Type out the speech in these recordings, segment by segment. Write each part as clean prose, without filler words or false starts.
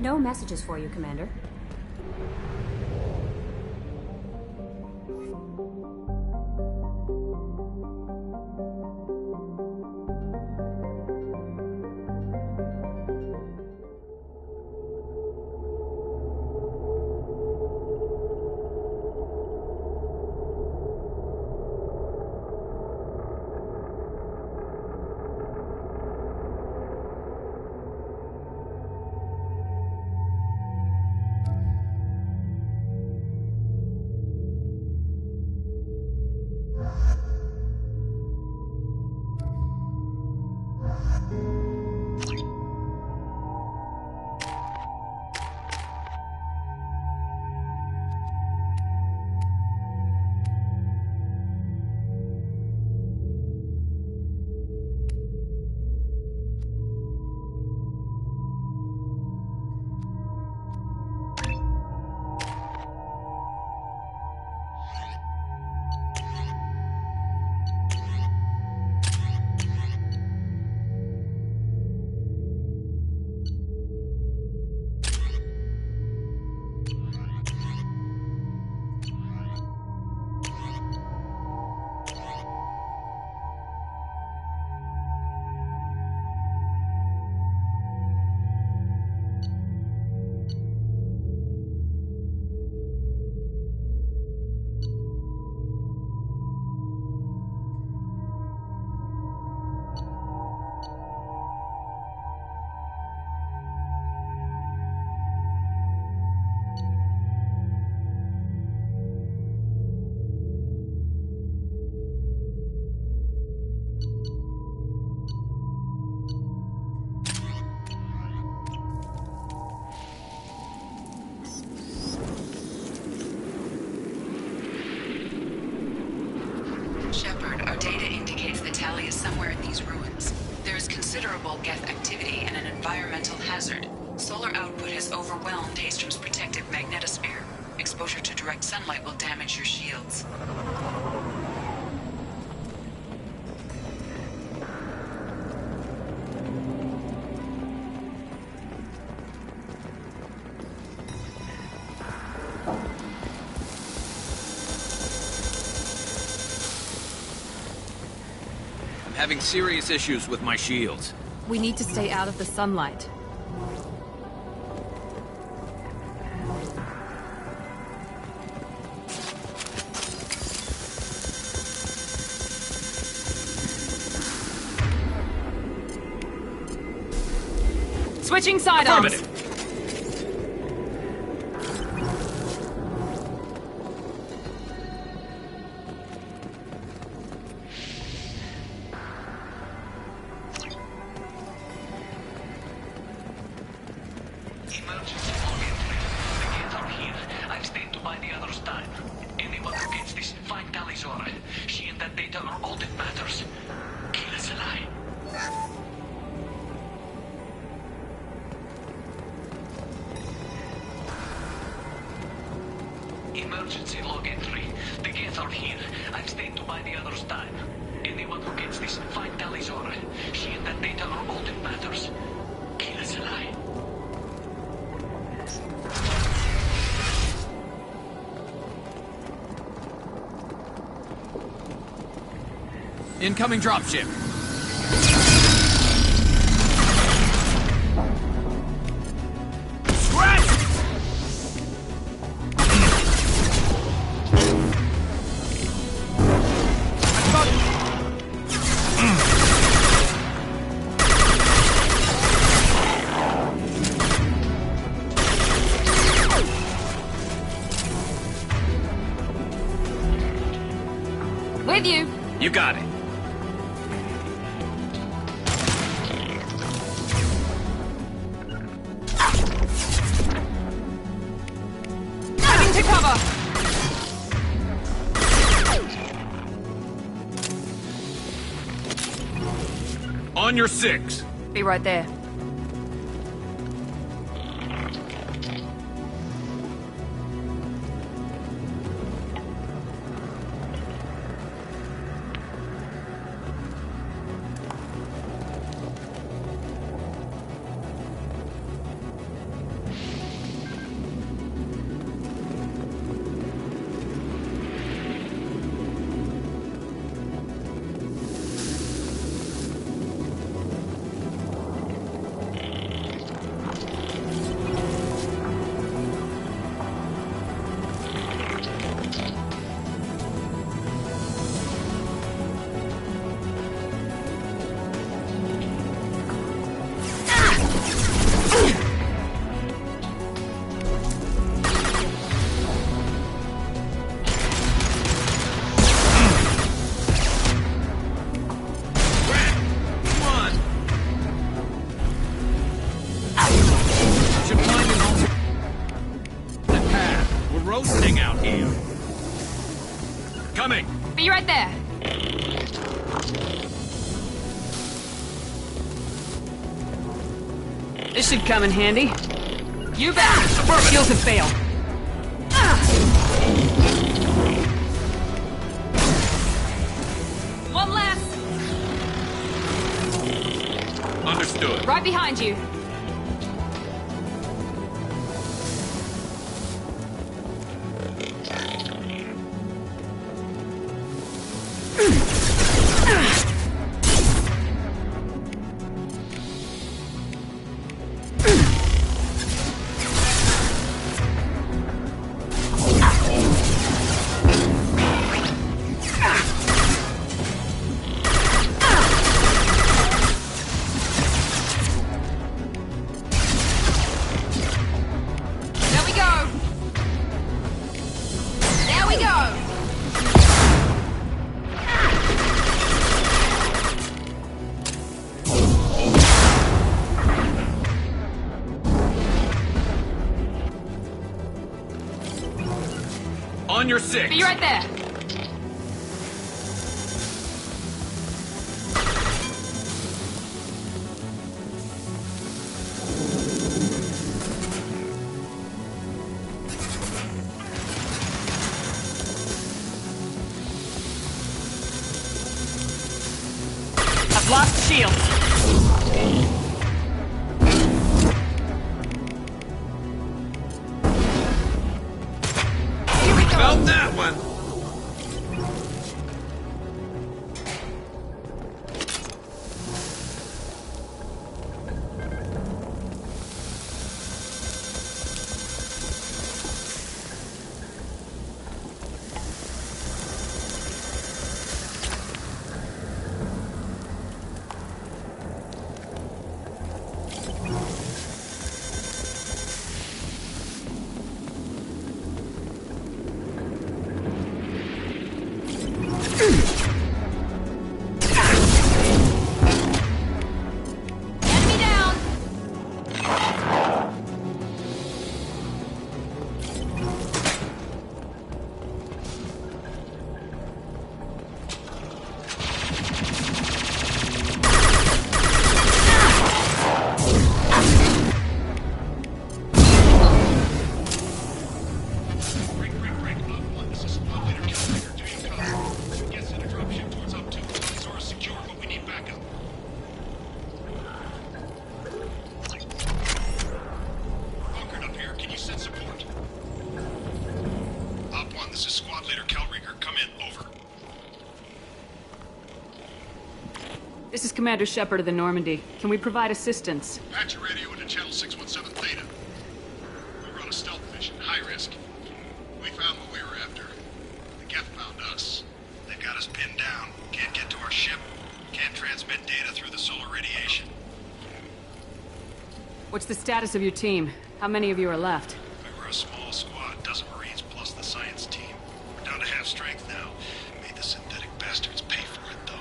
No messages for you, Commander. Shepard, our data indicates the Tali is somewhere in these ruins. There is considerable Geth activity and an environmental hazard. Solar output has overwhelmed Hastrom's protective magnetosphere. Exposure to direct sunlight will damage your shields. Having serious issues with my shields. We need to stay out of the sunlight. Switching sidearms. Affirmative. Emergency log entry. The Geth are here. I've stayed to buy the others time. Anyone who gets this, find Talizora. She and that data are all that matters. Kill us alive. Incoming dropship. With you. You got it. Heading to cover. On your six. Be right there. Be right there. This should come in handy. You bet. Shields have failed. One less. Understood. Right behind you. On your 6. Be right there. I've lost shields. About that one. Enemy down. Break. Up 1, this is Squad Leader Calringer. Do you copy? Yes, in a dropship towards up 2. Sora's secure, but we need backup. Bunkered up here. Can you send support? Op 1, this is Squad Leader Calringer. Come in. Over. This is Commander Shepard of the Normandy. Can we provide assistance? Patch your radio into Channel 617 Theta. We run a stealth mission. High risk. We found what we were after. The Geth found us. They've got us pinned down. Can't get to our ship. Can't transmit data through the solar radiation. What's the status of your team? How many of you are left? We were a small squad, dozen Marines plus the science team. We're down to half strength now. Made the synthetic bastards pay for it, though.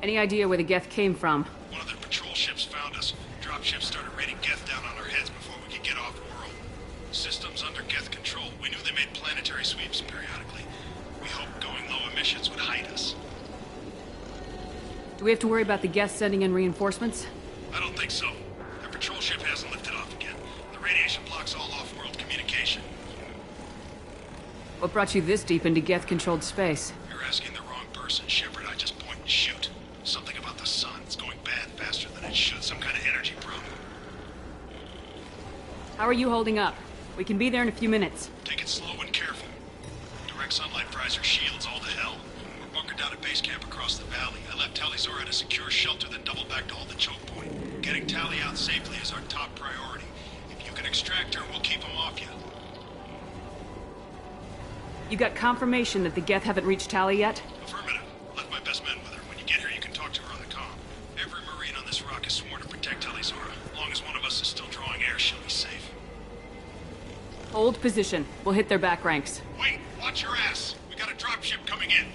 Any idea where the Geth came from? One of their patrol ships found us. Dropships started raining Geth down on our heads before we could get off-world. Systems under Geth control. We knew they made planetary sweeps periodically. We hoped going low emissions would hide us. Do we have to worry about the Geth sending in reinforcements? I don't think so. Their patrol ship hasn't lifted off again. The radiation blocks all off-world communication. What brought you this deep into Geth-controlled space? You're asking the wrong person, Shepard. I just point and shoot. Something about the sun. It's going bad faster than it should. Some kind of energy problem. How are you holding up? We can be there in a few minutes. Take it slow and careful. Direct sunlight fries our shields all to hell. We're bunkered down at base camp across the valley. I left Tali'Zorah at a secure shelter, then doubled back to hold the choke point. Getting Tali out safely is our top priority. If you can extract her, we'll keep him off you. You got confirmation that the Geth haven't reached Tali yet? Affirmative. Left my best men with her. When you get here, you can talk to her on the comm. Every Marine on this rock is sworn to protect Tali'Zorah. As long as one of us is still drawing air, she'll be safe. Hold position. We'll hit their back ranks. Wait! Watch your ass! We got a dropship coming in!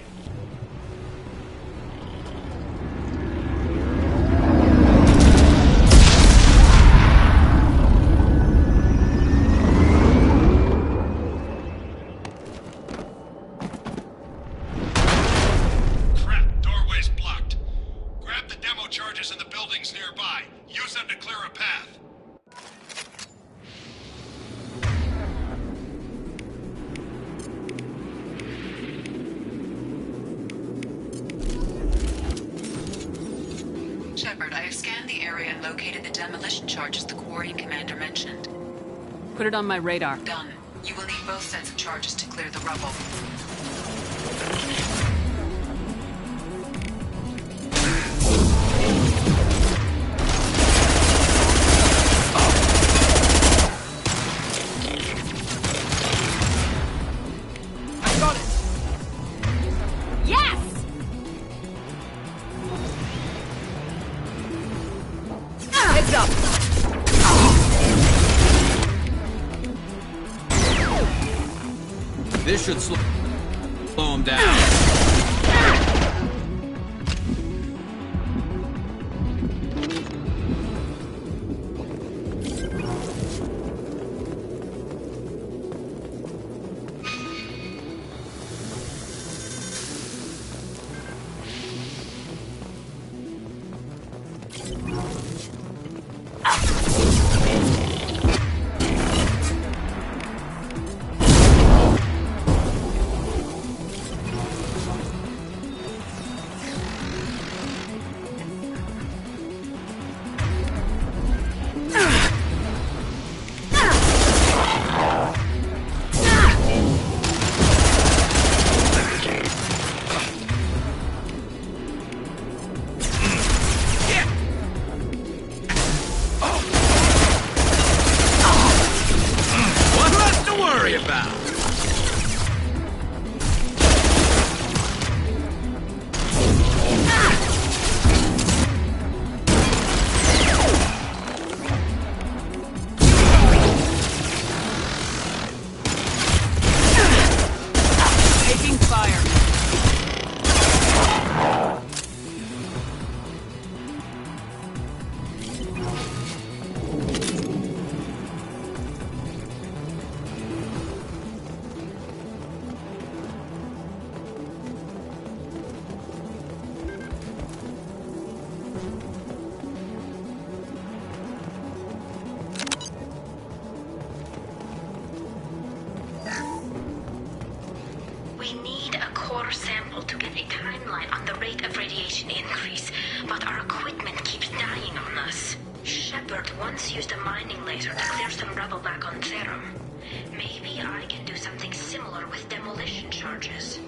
located the demolition charges the Quarian commander mentioned. Put it on my radar. Done. You will need both sets of charges to clear the rubble. I got it! Yes! Heads up! This should slow him down. We need a core sample to get a timeline on the rate of radiation increase, but our equipment keeps dying on us. Shepard once used a mining laser to clear some rubble back on Therum. Maybe I can do something similar with demolition charges.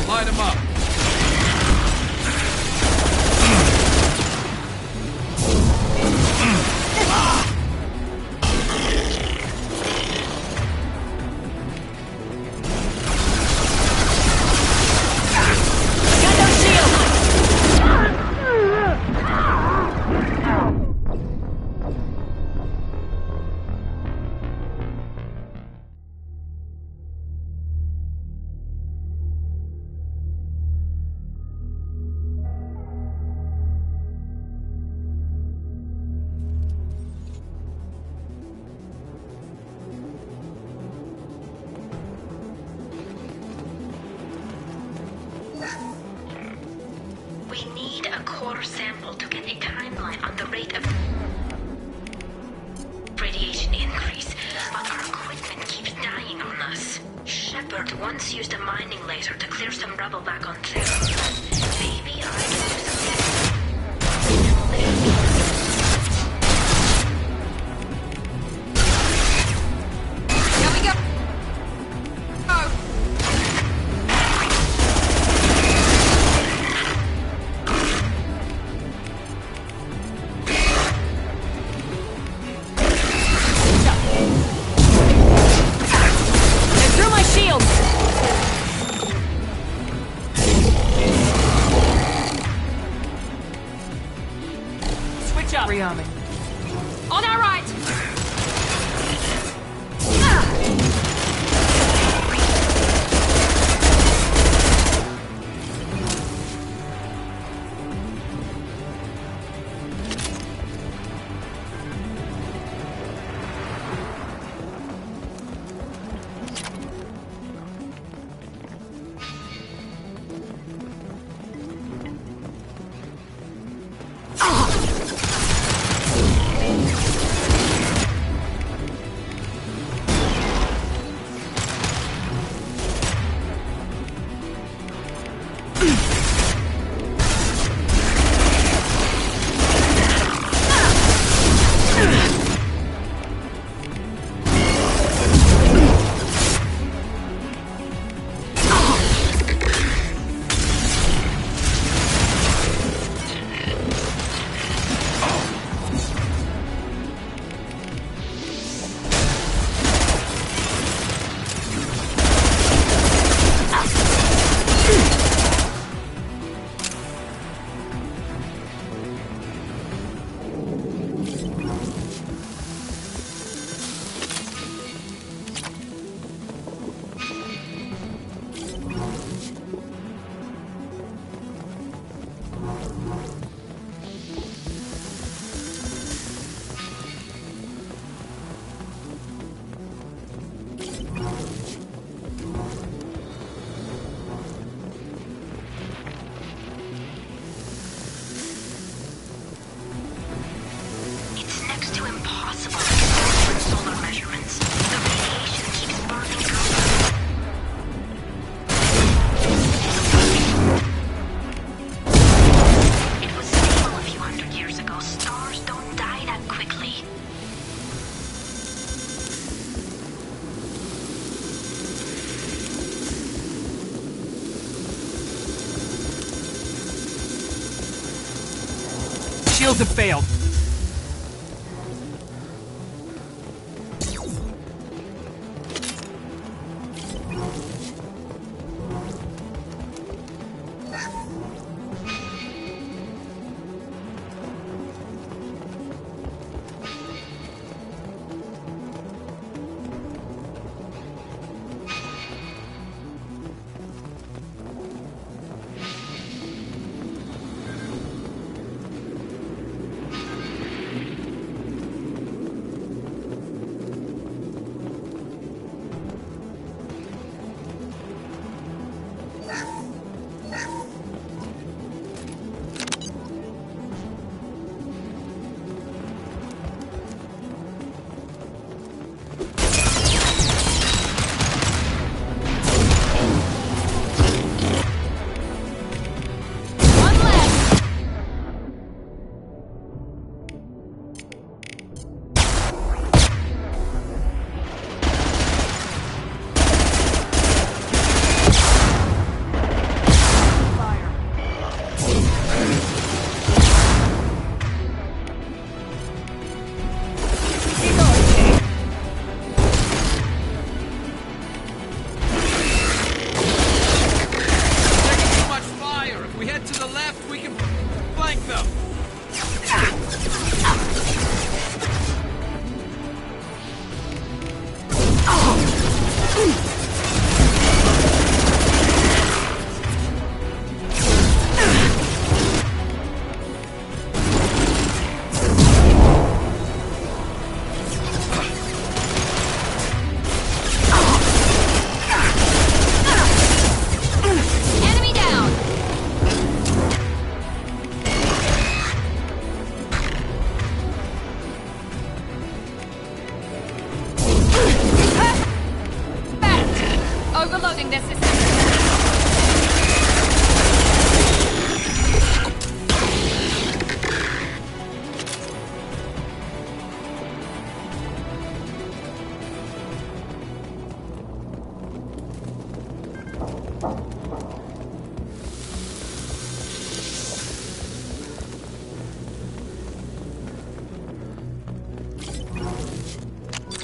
Light him up. We need a core sample to get a timeline on the rate of radiation increase, but our equipment keeps dying on us. Shepard once used a mining laser to clear some rubble back on Therum. Maybe I can do something. Here we go! Oh! Rearming. On our right! It's next to impossible to get accurate solar measurements. The radiation keeps burning through. It was stable a few hundred years ago. Stars don't die that quickly. Shields have failed. Overloading the system.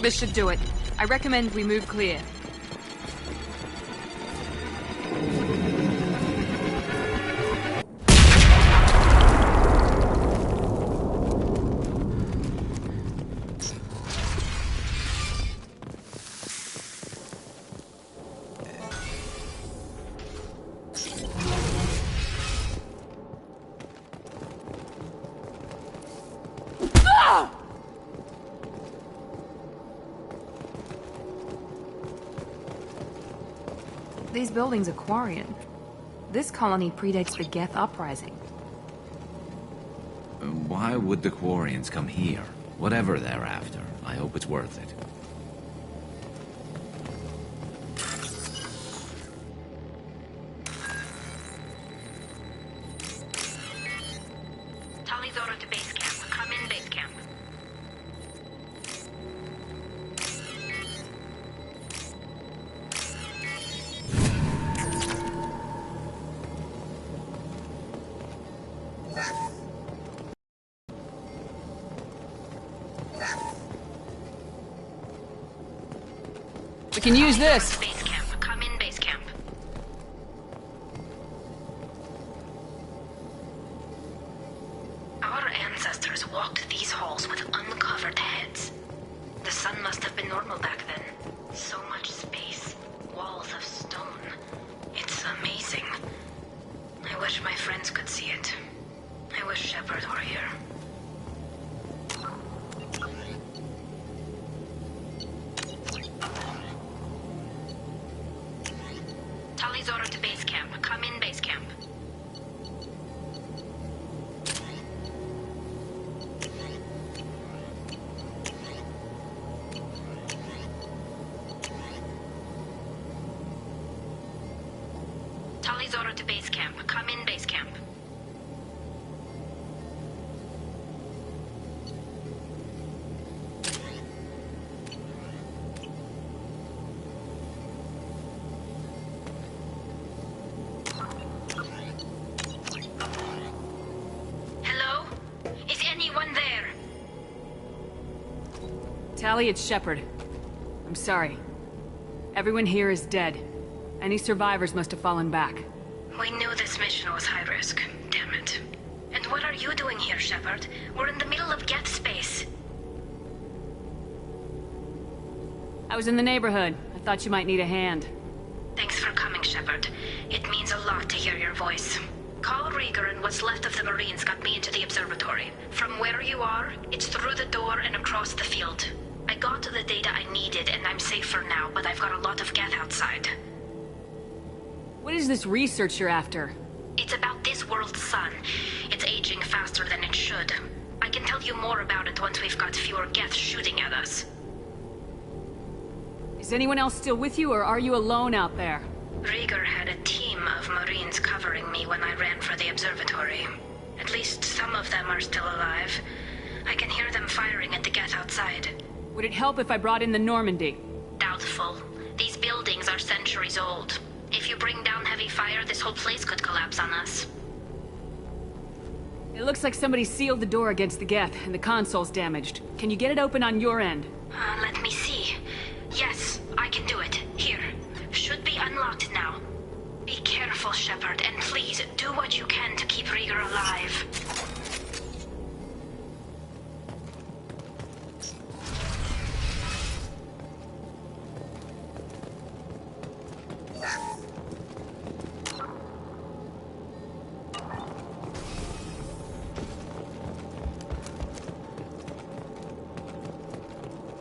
This should do it. I recommend we move clear. These buildings are Quarian. This colony predates the Geth Uprising. Why would the Quarians come here? Whatever they're after, I hope it's worth it. Tali Zora to base camp. Come in, base camp. can use this. Base camp. Come in, base camp. Our ancestors walked these halls with uncovered heads. The sun must have been normal back then. So much space. Walls of stone. It's amazing. I wish my friends could see it. I wish Shepard were here. Talizora to base camp. Come in, base camp. Talizora to base camp. Come in, base camp. Hello? Is anyone there? Tali, it's Shepard. I'm sorry. Everyone here is dead. Any survivors must have fallen back. We knew this mission was high risk. Damn it. And what are you doing here, Shepard? We're in the middle of Geth space. I was in the neighborhood. I thought you might need a hand. Thanks for coming, Shepard. It means a lot to hear your voice. Call Rieger and what's left of the Marines got me into the observatory. From where you are, it's through the door and across the field. I got to the data I needed and I'm safe for now, but I've got a lot of Geth outside. What is this research you're after? It's about this world's sun. It's aging faster than it should. I can tell you more about it once we've got fewer Geth shooting at us. Is anyone else still with you, or are you alone out there? Rieger had a team of Marines covering me when I ran for the observatory. At least some of them are still alive. I can hear them firing at the Geth outside. Would it help if I brought in the Normandy? Doubtful. These buildings are centuries old. If you bring down heavy fire, this whole place could collapse on us. It looks like somebody sealed the door against the Geth, and the console's damaged. Can you get it open on your end? Let me see. Yes, I can do it. Here. Should be unlocked now. Be careful, Shepard, and please do what you can to keep Rieger alive.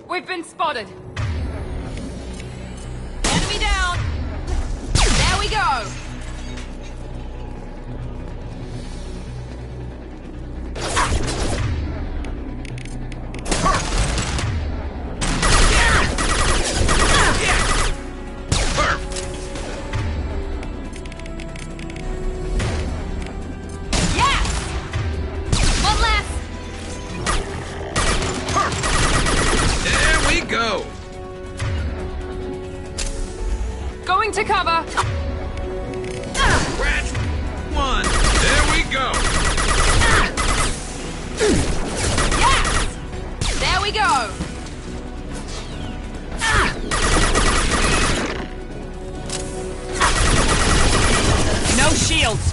We've been spotted. Enemy down. There we go. Go! Going to cover. Ratch one! There we go! Yes! There we go! No shields!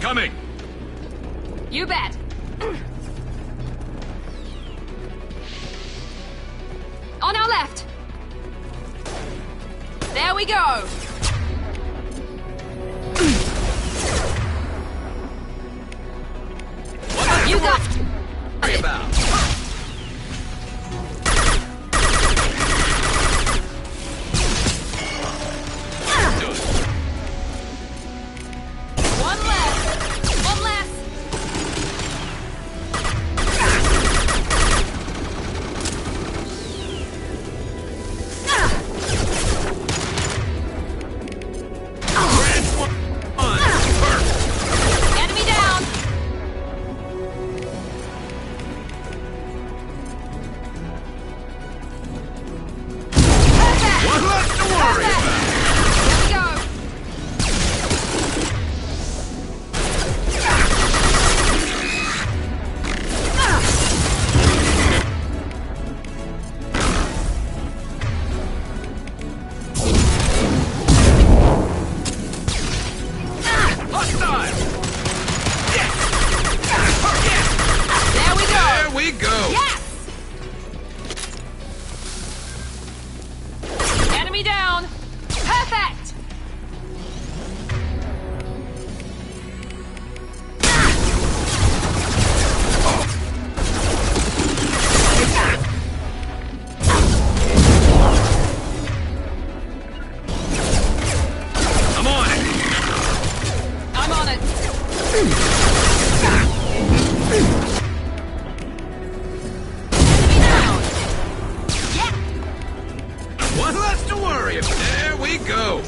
Coming! You bet. On our left. There we go. What You got worry about? one left. One left. Enemy down! Perfect! I'm on it! I'm on it! Enemy down! Yeah! One less to worry about. There we go!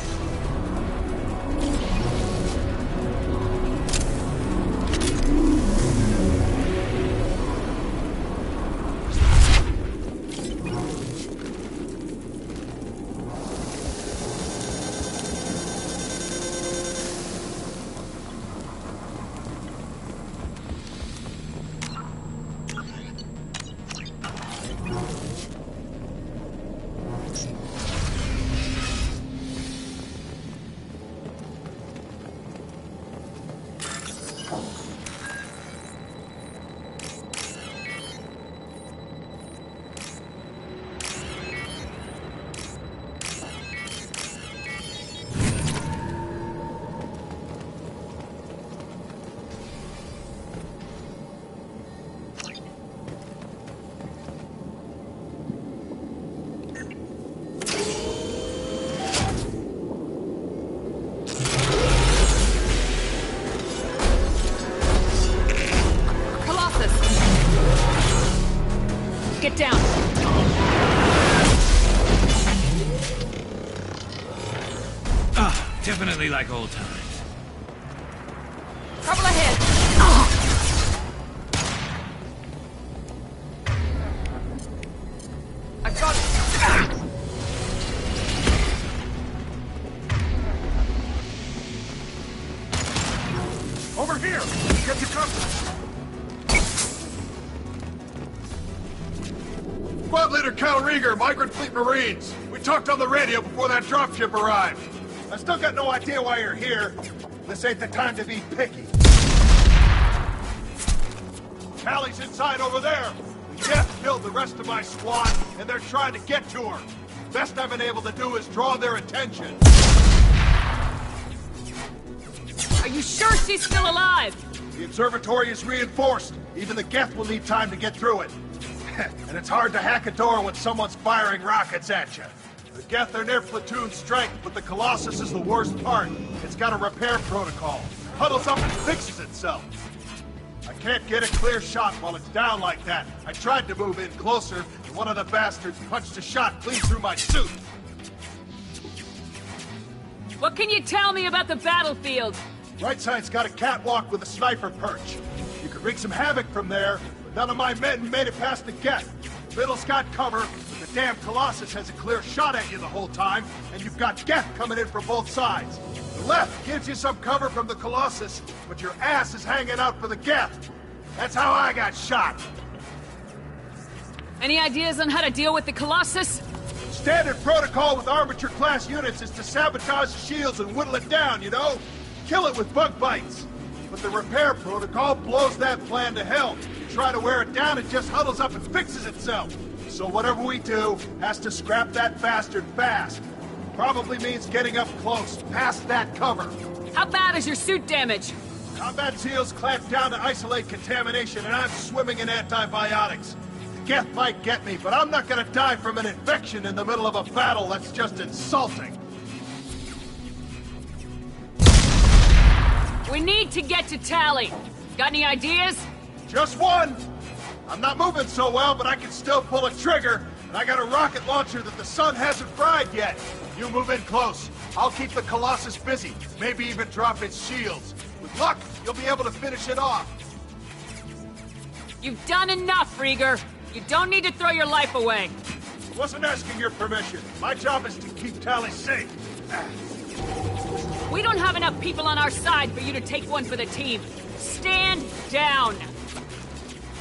Colossus! Get down! Ah, definitely like old times. Trouble ahead! I got it! Over here! Get your cover! Squad Leader Cal Rieger, Migrant Fleet Marines. We talked on the radio before that dropship arrived. I still got no idea why you're here. This ain't the time to be picky. Callie's inside over there. Jeff killed the rest of my squad, and they're trying to get to her. Best I've been able to do is draw their attention. Are you sure she's still alive? The observatory is reinforced. Even the Geth will need time to get through it. And it's hard to hack a door when someone's firing rockets at you. The Geth are near platoon strength, but the Colossus is the worst part. It's got a repair protocol. Huddles up and fixes itself. I can't get a clear shot while it's down like that. I tried to move in closer, and one of the bastards punched a shot clean through my suit. What can you tell me about the battlefield? Right side's got a catwalk with a sniper perch. You could wreak some havoc from there, but none of my men made it past the Geth. Middle's got cover, but the damn Colossus has a clear shot at you the whole time, and you've got Geth coming in from both sides. The left gives you some cover from the Colossus, but your ass is hanging out for the Geth. That's how I got shot. Any ideas on how to deal with the Colossus? Standard protocol with armature-class units is to sabotage the shields and whittle it down, you know? Kill it with bug bites. But the repair protocol blows that plan to hell. You try to wear it down, it just huddles up and fixes itself. So whatever we do has to scrap that bastard fast. Probably means getting up close, past that cover. How bad is your suit damage? Combat SEALs clamp down to isolate contamination, and I'm swimming in antibiotics. The Geth might get me, but I'm not gonna die from an infection in the middle of a battle. That's just insulting. We need to get to Tally. Got any ideas? Just one! I'm not moving so well, but I can still pull a trigger, and I got a rocket launcher that the sun hasn't fried yet. You move in close. I'll keep the Colossus busy, maybe even drop its shields. With luck, you'll be able to finish it off. You've done enough, Rieger. You don't need to throw your life away. I wasn't asking your permission. My job is to keep Tally safe. We don't have enough people on our side for you to take one for the team. Stand down.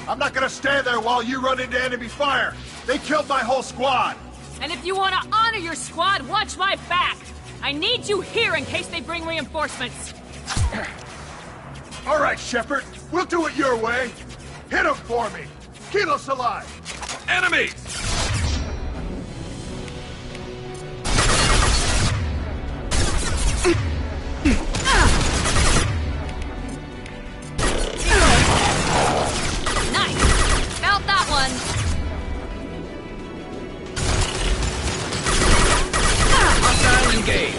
I'm not gonna stand there while you run into enemy fire. They killed my whole squad. And if you want to honor your squad, watch my back. I need you here in case they bring reinforcements. All right, Shepard. We'll do it your way. Hit him for me. Kilos alive. Enemies! Engage!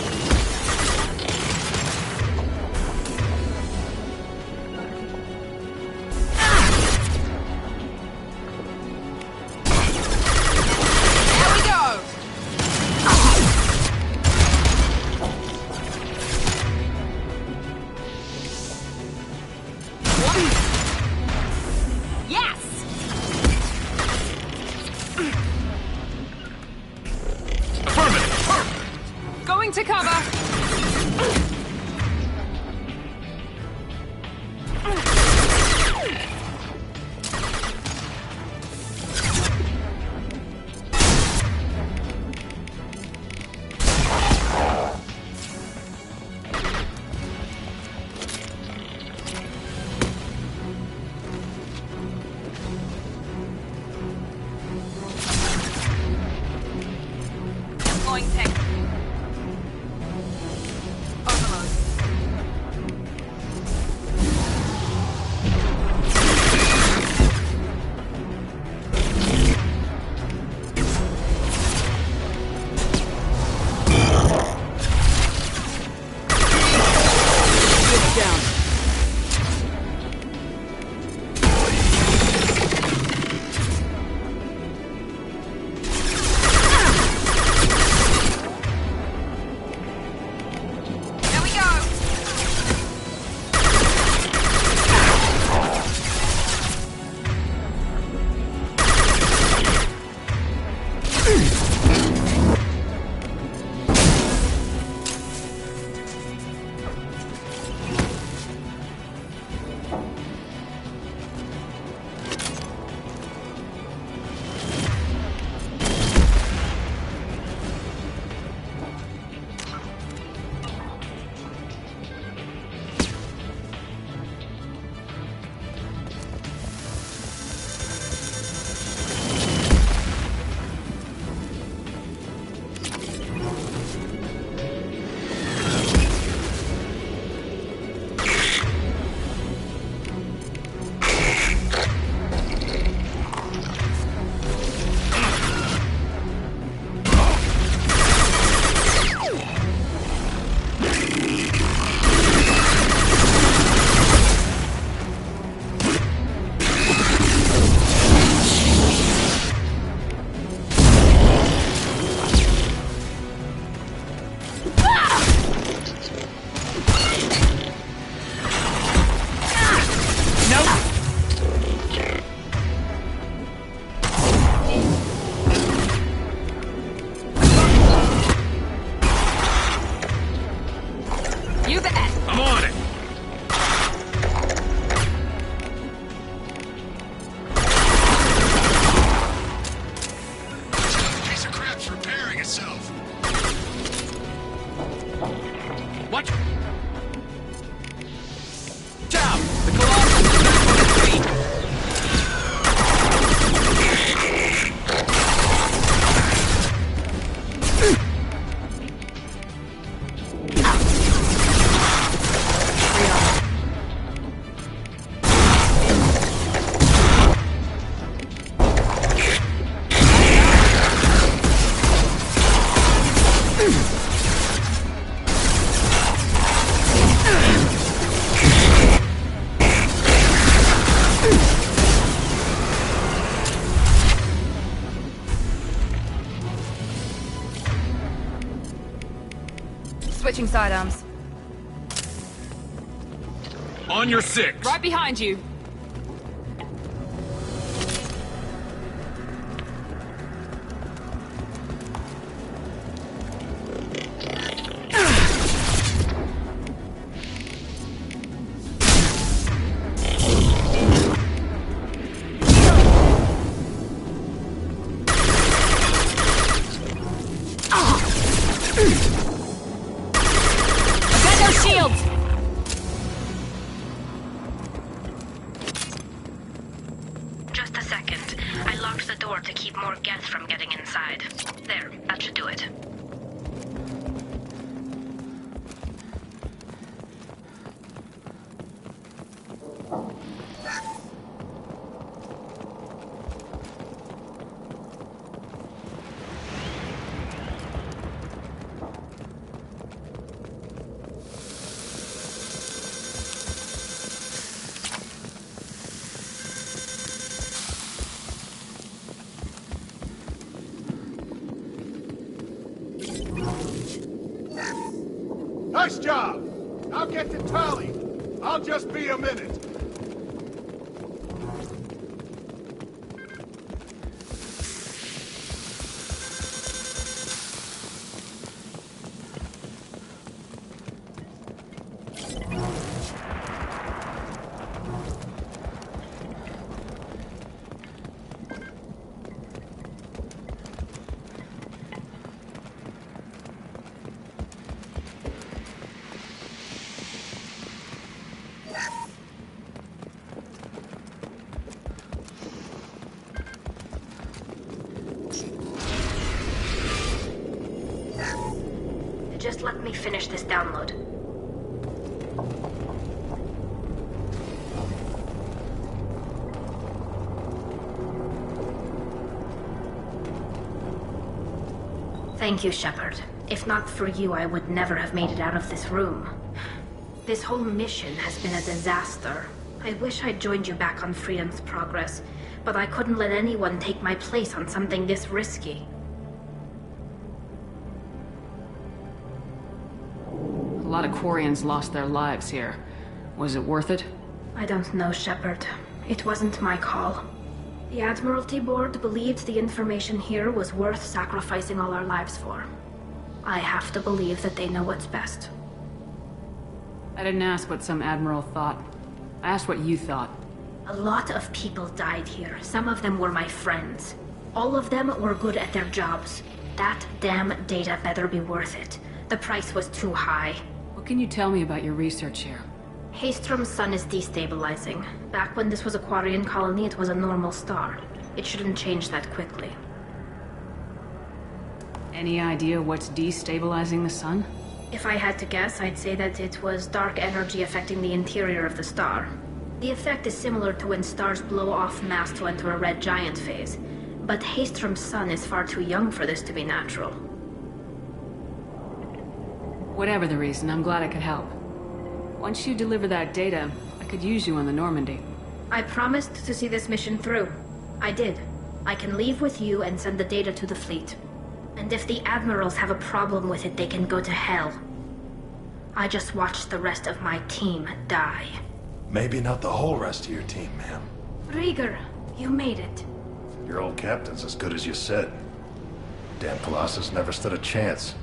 There we go! Yes! Affirmative! Going to cover! Deploying tech. Overload. Switch down. There we go! You bet! I'm on it! Piece of crap's repairing itself. What? Ciao! The Colossus is back on its feet! Switching sidearms. On your six! Right behind you. I've got no shields! Nice job! I'll get to Tali. I'll just be a minute. Just let me finish this download. Thank you, Shepard. If not for you, I would never have made it out of this room. This whole mission has been a disaster. I wish I'd joined you back on Freedom's Progress, but I couldn't let anyone take my place on something this risky. A lot of Quarians lost their lives here. Was it worth it? I don't know, Shepard. It wasn't my call. The Admiralty Board believed the information here was worth sacrificing all our lives for. I have to believe that they know what's best. I didn't ask what some admiral thought. I asked what you thought. A lot of people died here. Some of them were my friends. All of them were good at their jobs. That damn data better be worth it. The price was too high. What can you tell me about your research here? Haystrom's sun is destabilizing. Back when this was a Quarian colony, it was a normal star. It shouldn't change that quickly. Any idea what's destabilizing the sun? If I had to guess, I'd say that it was dark energy affecting the interior of the star. The effect is similar to when stars blow off mass to enter a red giant phase. But Haystrom's sun is far too young for this to be natural. Whatever the reason, I'm glad I could help. Once you deliver that data, I could use you on the Normandy. I promised to see this mission through. I did. I can leave with you and send the data to the fleet. And if the admirals have a problem with it, they can go to hell. I just watched the rest of my team die. Maybe not the whole rest of your team, ma'am. Rieger, you made it. Your old captain's as good as you said. Damn Colossus never stood a chance.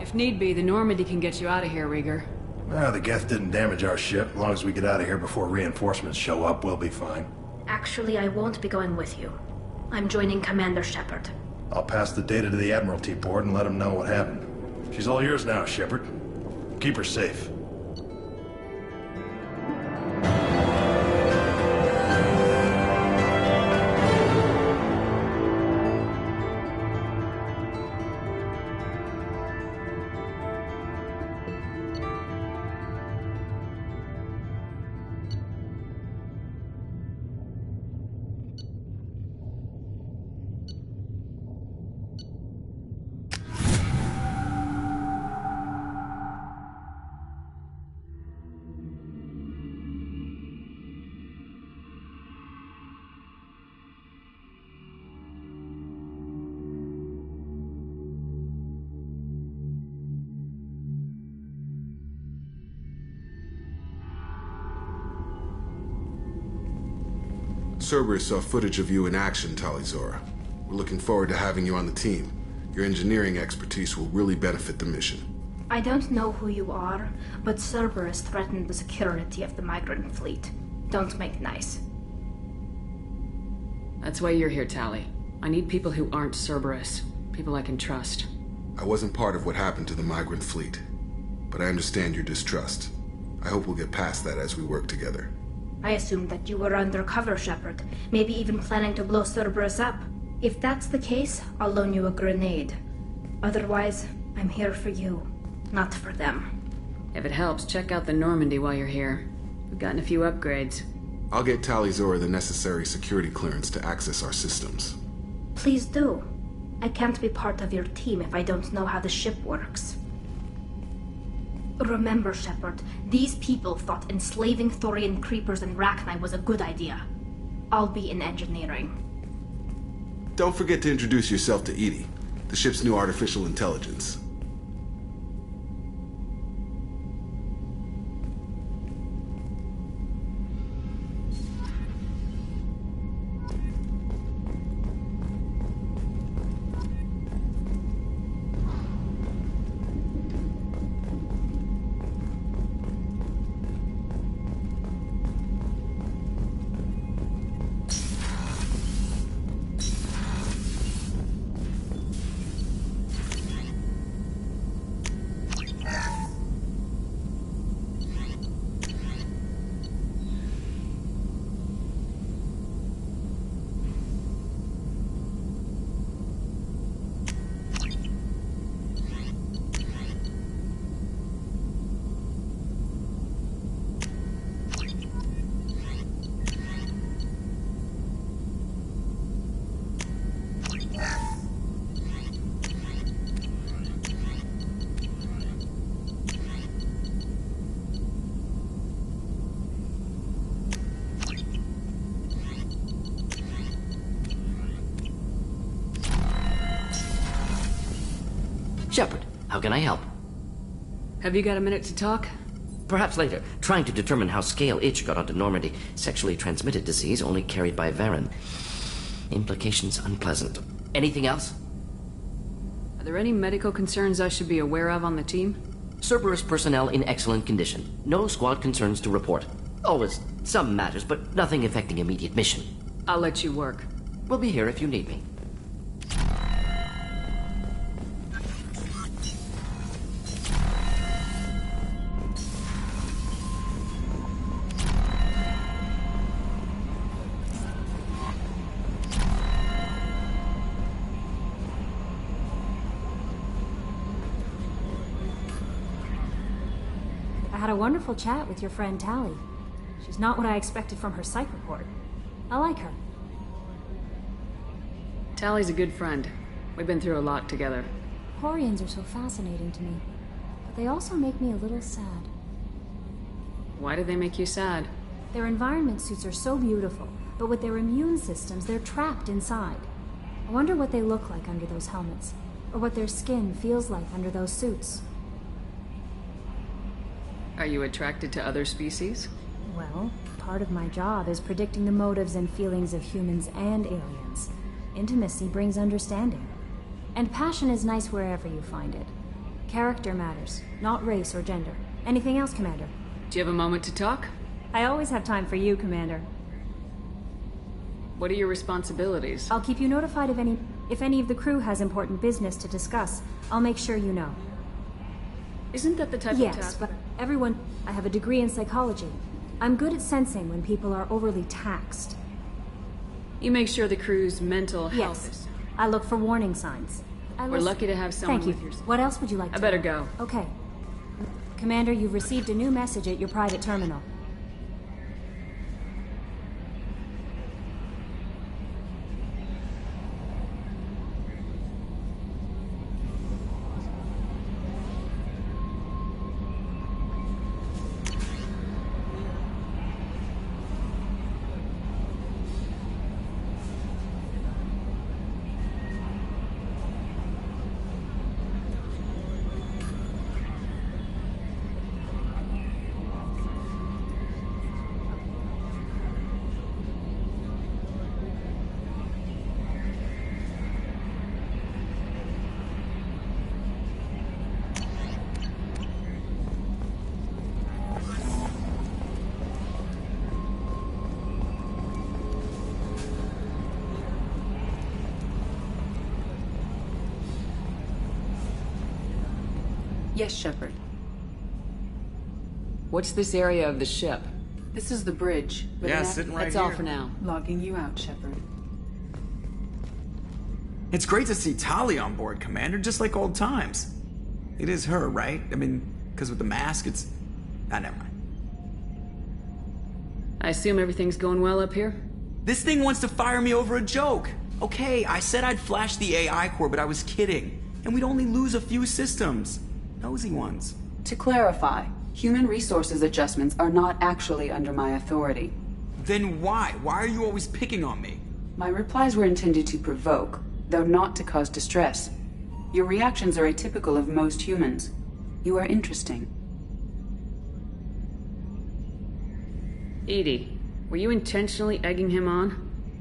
If need be, the Normandy can get you out of here, Rieger. The Geth didn't damage our ship. As long as we get out of here before reinforcements show up, we'll be fine. Actually, I won't be going with you. I'm joining Commander Shepard. I'll pass the data to the Admiralty Board and let them know what happened. She's all yours now, Shepard. Keep her safe. Cerberus saw footage of you in action, Tali'Zorah. We're looking forward to having you on the team. Your engineering expertise will really benefit the mission. I don't know who you are, but Cerberus threatened the security of the migrant fleet. Don't make nice. That's why you're here, Tali. I need people who aren't Cerberus. People I can trust. I wasn't part of what happened to the migrant fleet, but I understand your distrust. I hope we'll get past that as we work together. I assumed that you were undercover, Shepard. Maybe even planning to blow Cerberus up. If that's the case, I'll loan you a grenade. Otherwise, I'm here for you, not for them. If it helps, check out the Normandy while you're here. We've gotten a few upgrades. I'll get Tali'Zorah the necessary security clearance to access our systems. Please do. I can't be part of your team if I don't know how the ship works. Remember, Shepard, these people thought enslaving Thorian creepers and Rachni was a good idea. I'll be in engineering. Don't forget to introduce yourself to EDI, the ship's new artificial intelligence. Shepard, how can I help? Have you got a minute to talk? Perhaps later. Trying to determine how Scale Itch got onto Normandy. Sexually transmitted disease only carried by Varen. Implications unpleasant. Anything else? Are there any medical concerns I should be aware of on the team? Cerberus personnel in excellent condition. No squad concerns to report. Always some matters, but nothing affecting immediate mission. I'll let you work. We'll be here if you need me. I had a wonderful chat with your friend Tali. She's not what I expected from her psych report. I like her. Tali's a good friend. We've been through a lot together. Quarians are so fascinating to me, but they also make me a little sad. Why do they make you sad? Their environment suits are so beautiful, but with their immune systems, they're trapped inside. I wonder what they look like under those helmets, or what their skin feels like under those suits. Are you attracted to other species? Well, part of my job is predicting the motives and feelings of humans and aliens. Intimacy brings understanding. And passion is nice wherever you find it. Character matters, not race or gender. Anything else, Commander? Do you have a moment to talk? I always have time for you, Commander. What are your responsibilities? I'll keep you notified if any of the crew has important business to discuss. I'll make sure you know. Isn't that the type of task? Yes, but everyone... I have a degree in psychology. I'm good at sensing when people are overly taxed. You make sure the crew's mental health is... Yes. I look for warning signs. We're lucky to have someone Thank you. with your... What else would you like to I better know? go. Okay. Commander, you've received a new message at your private terminal. Yes, Shepard. What's this area of the ship? This is the bridge. Yeah, sitting right That's here. all for now. Logging you out, Shepard. It's great to see Tali on board, Commander, just like old times. It is her, right? I mean, because with the mask, it's... Ah, never mind. I assume everything's going well up here? This thing wants to fire me over a joke. Okay, I said I'd flash the AI core, but I was kidding. And we'd only lose a few systems. Nosy ones. To clarify, human resources adjustments are not actually under my authority. Then why? Why are you always picking on me? My replies were intended to provoke, though not to cause distress. Your reactions are atypical of most humans. You are interesting. EDI, were you intentionally egging him on?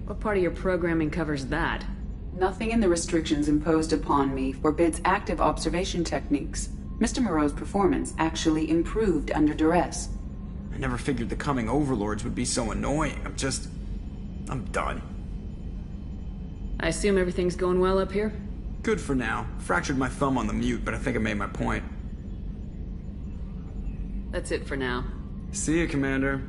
What part of your programming covers that? Nothing in the restrictions imposed upon me forbids active observation techniques. Mr. Moreau's performance actually improved under duress. I never figured the coming overlords would be so annoying. I'm done. I assume everything's going well up here? Good for now. Fractured my thumb on the mute, but I think I made my point. That's it for now. See you, Commander.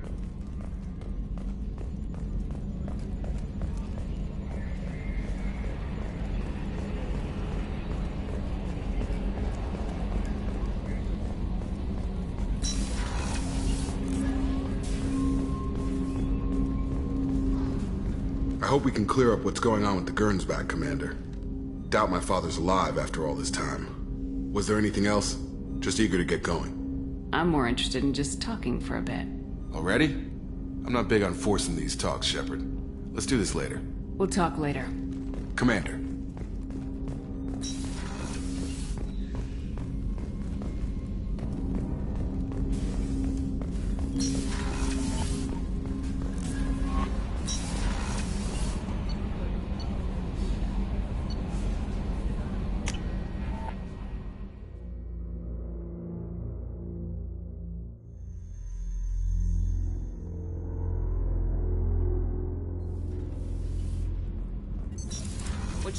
I hope we can clear up what's going on with the Gernsback, Commander. Doubt my father's alive after all this time. Was there anything else? Just eager to get going. I'm more interested in just talking for a bit. Already? I'm not big on forcing these talks, Shepard. Let's do this later. We'll talk later. Commander.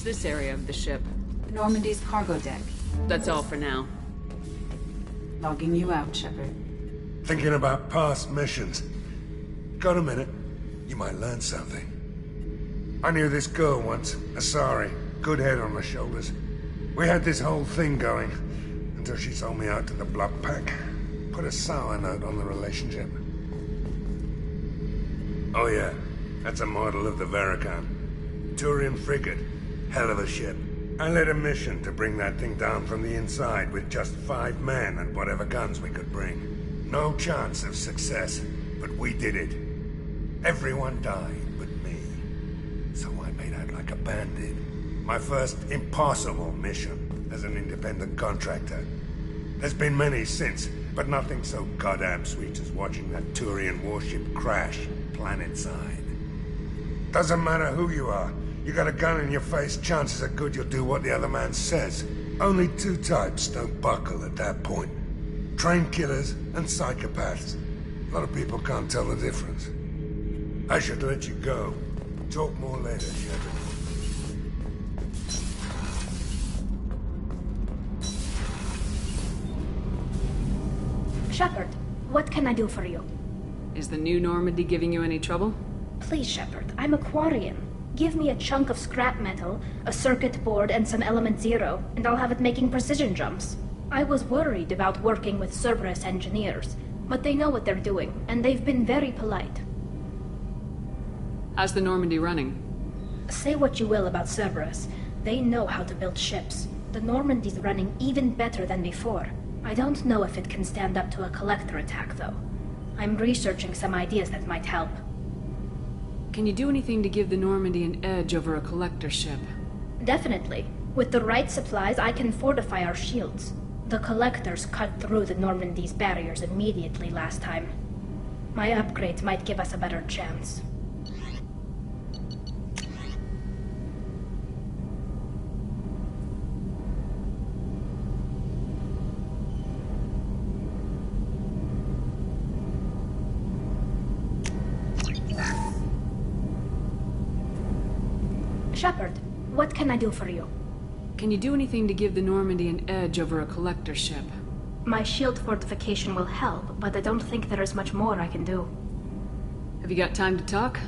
this area of the ship? Normandy's cargo deck. That's all for now. Logging you out, Shepard. Thinking about past missions. Got a minute? You might learn something. I knew this girl once, Asari. Good head on her shoulders. We had this whole thing going, until she sold me out to the Blood Pack. Put a sour note on the relationship. Oh yeah, that's a model of the Veracon. Turian frigate. Hell of a ship. I led a mission to bring that thing down from the inside with just 5 men and whatever guns we could bring. No chance of success, but we did it. Everyone died but me. So I made out like a bandit. My first impossible mission as an independent contractor. There's been many since, but nothing so goddamn sweet as watching that Turian warship crash planetside. Doesn't matter who you are. You got a gun in your face, chances are good you'll do what the other man says. Only 2 types don't buckle at that point. Trained killers and psychopaths. A lot of people can't tell the difference. I should let you go. Talk more later, Shepard. Shepard, what can I do for you? Is the new Normandy giving you any trouble? Please, Shepard, I'm a Quarian. Give me a chunk of scrap metal, a circuit board, and some Element Zero, and I'll have it making precision jumps. I was worried about working with Cerberus engineers, but they know what they're doing, and they've been very polite. How's the Normandy running? Say what you will about Cerberus, they know how to build ships. The Normandy's running even better than before. I don't know if it can stand up to a Collector attack, though. I'm researching some ideas that might help. Can you do anything to give the Normandy an edge over a Collector ship? Definitely. With the right supplies, I can fortify our shields. The Collectors cut through the Normandy's barriers immediately last time. My upgrades might give us a better chance. Shepard, what can I do for you? Can you do anything to give the Normandy an edge over a Collector ship? My shield fortification will help, but I don't think there is much more I can do. Have you got time to talk?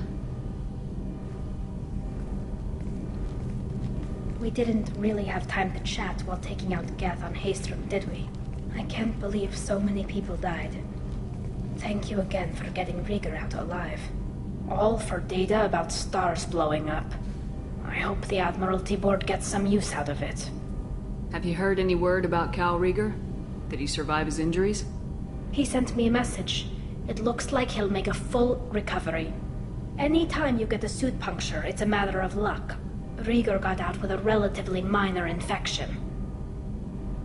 We didn't really have time to chat while taking out Geth on Haestrom, did we? I can't believe so many people died. Thank you again for getting Rieger out alive. All for data about stars blowing up. I hope the Admiralty Board gets some use out of it. Have you heard any word about Cal Rieger? Did he survive his injuries? He sent me a message. It looks like he'll make a full recovery. Any time you get a suit puncture, it's a matter of luck. Rieger got out with a relatively minor infection.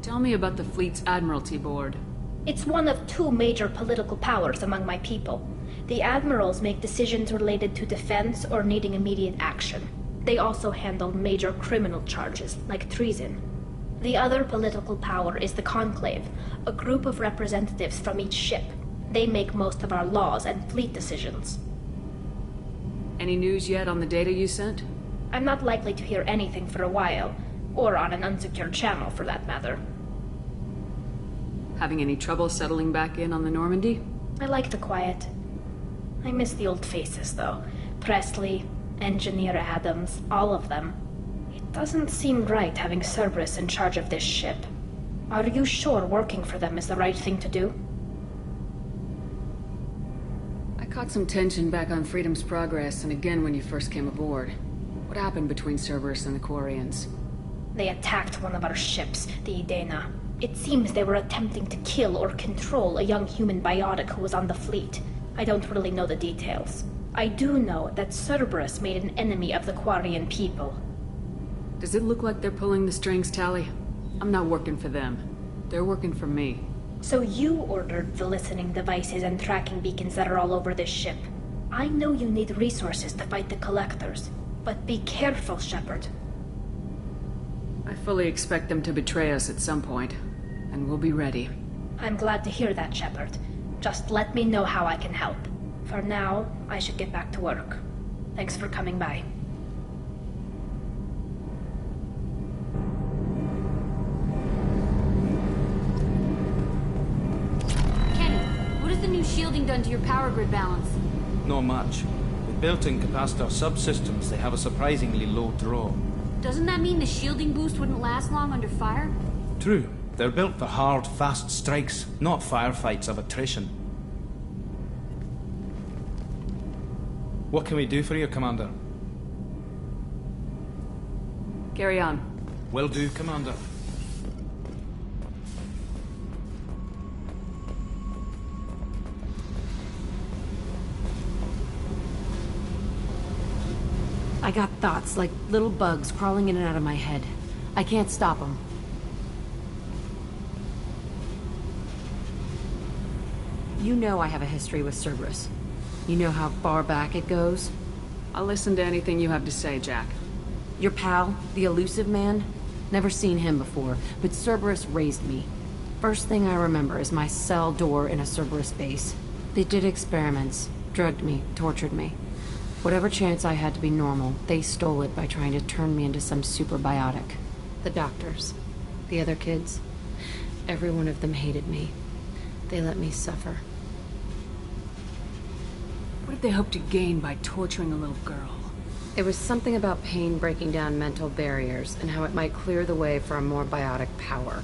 Tell me about the fleet's Admiralty Board. It's one of 2 major political powers among my people. The admirals make decisions related to defense or needing immediate action. They also handle major criminal charges, like treason. The other political power is the Conclave, a group of representatives from each ship. They make most of our laws and fleet decisions. Any news yet on the data you sent? I'm not likely to hear anything for a while, or on an unsecured channel for that matter. Having any trouble settling back in on the Normandy? I like the quiet. I miss the old faces, though. Presley, Engineer Adams, all of them. It doesn't seem right having Cerberus in charge of this ship. Are you sure working for them is the right thing to do? I caught some tension back on Freedom's Progress and again when you first came aboard. What happened between Cerberus and the Quarians? They attacked one of our ships, the Idena. It seems they were attempting to kill or control a young human biotic who was on the fleet. I don't really know the details. I do know that Cerberus made an enemy of the Quarian people. Does it look like they're pulling the strings, Tali? I'm not working for them. They're working for me. So you ordered the listening devices and tracking beacons that are all over this ship. I know you need resources to fight the Collectors, but be careful, Shepard. I fully expect them to betray us at some point, and we'll be ready. I'm glad to hear that, Shepard. Just let me know how I can help. For now, I should get back to work. Thanks for coming by. new shielding done to your power grid balance? Not much. With built-in capacitor subsystems, they have a surprisingly low draw. Doesn't that mean the shielding boost wouldn't last long under fire? True. They're built for hard, fast strikes, not firefights of attrition. What can we do for you, Commander? Carry on. Will do, Commander. I got thoughts like little bugs crawling in and out of my head. I can't stop them. You know I have a history with Cerberus. You know how far back it goes? I'll listen to anything you have to say, Jack. Your pal, the Elusive Man? Never seen him before, but Cerberus raised me. First thing I remember is my cell door in a Cerberus base. They did experiments, drugged me, tortured me. Whatever chance I had to be normal, they stole it by trying to turn me into some superbiotic. The doctors, the other kids, every one of them hated me. They let me suffer. What did they hope to gain by torturing a little girl? It was something about pain breaking down mental barriers and how it might clear the way for a more biotic power.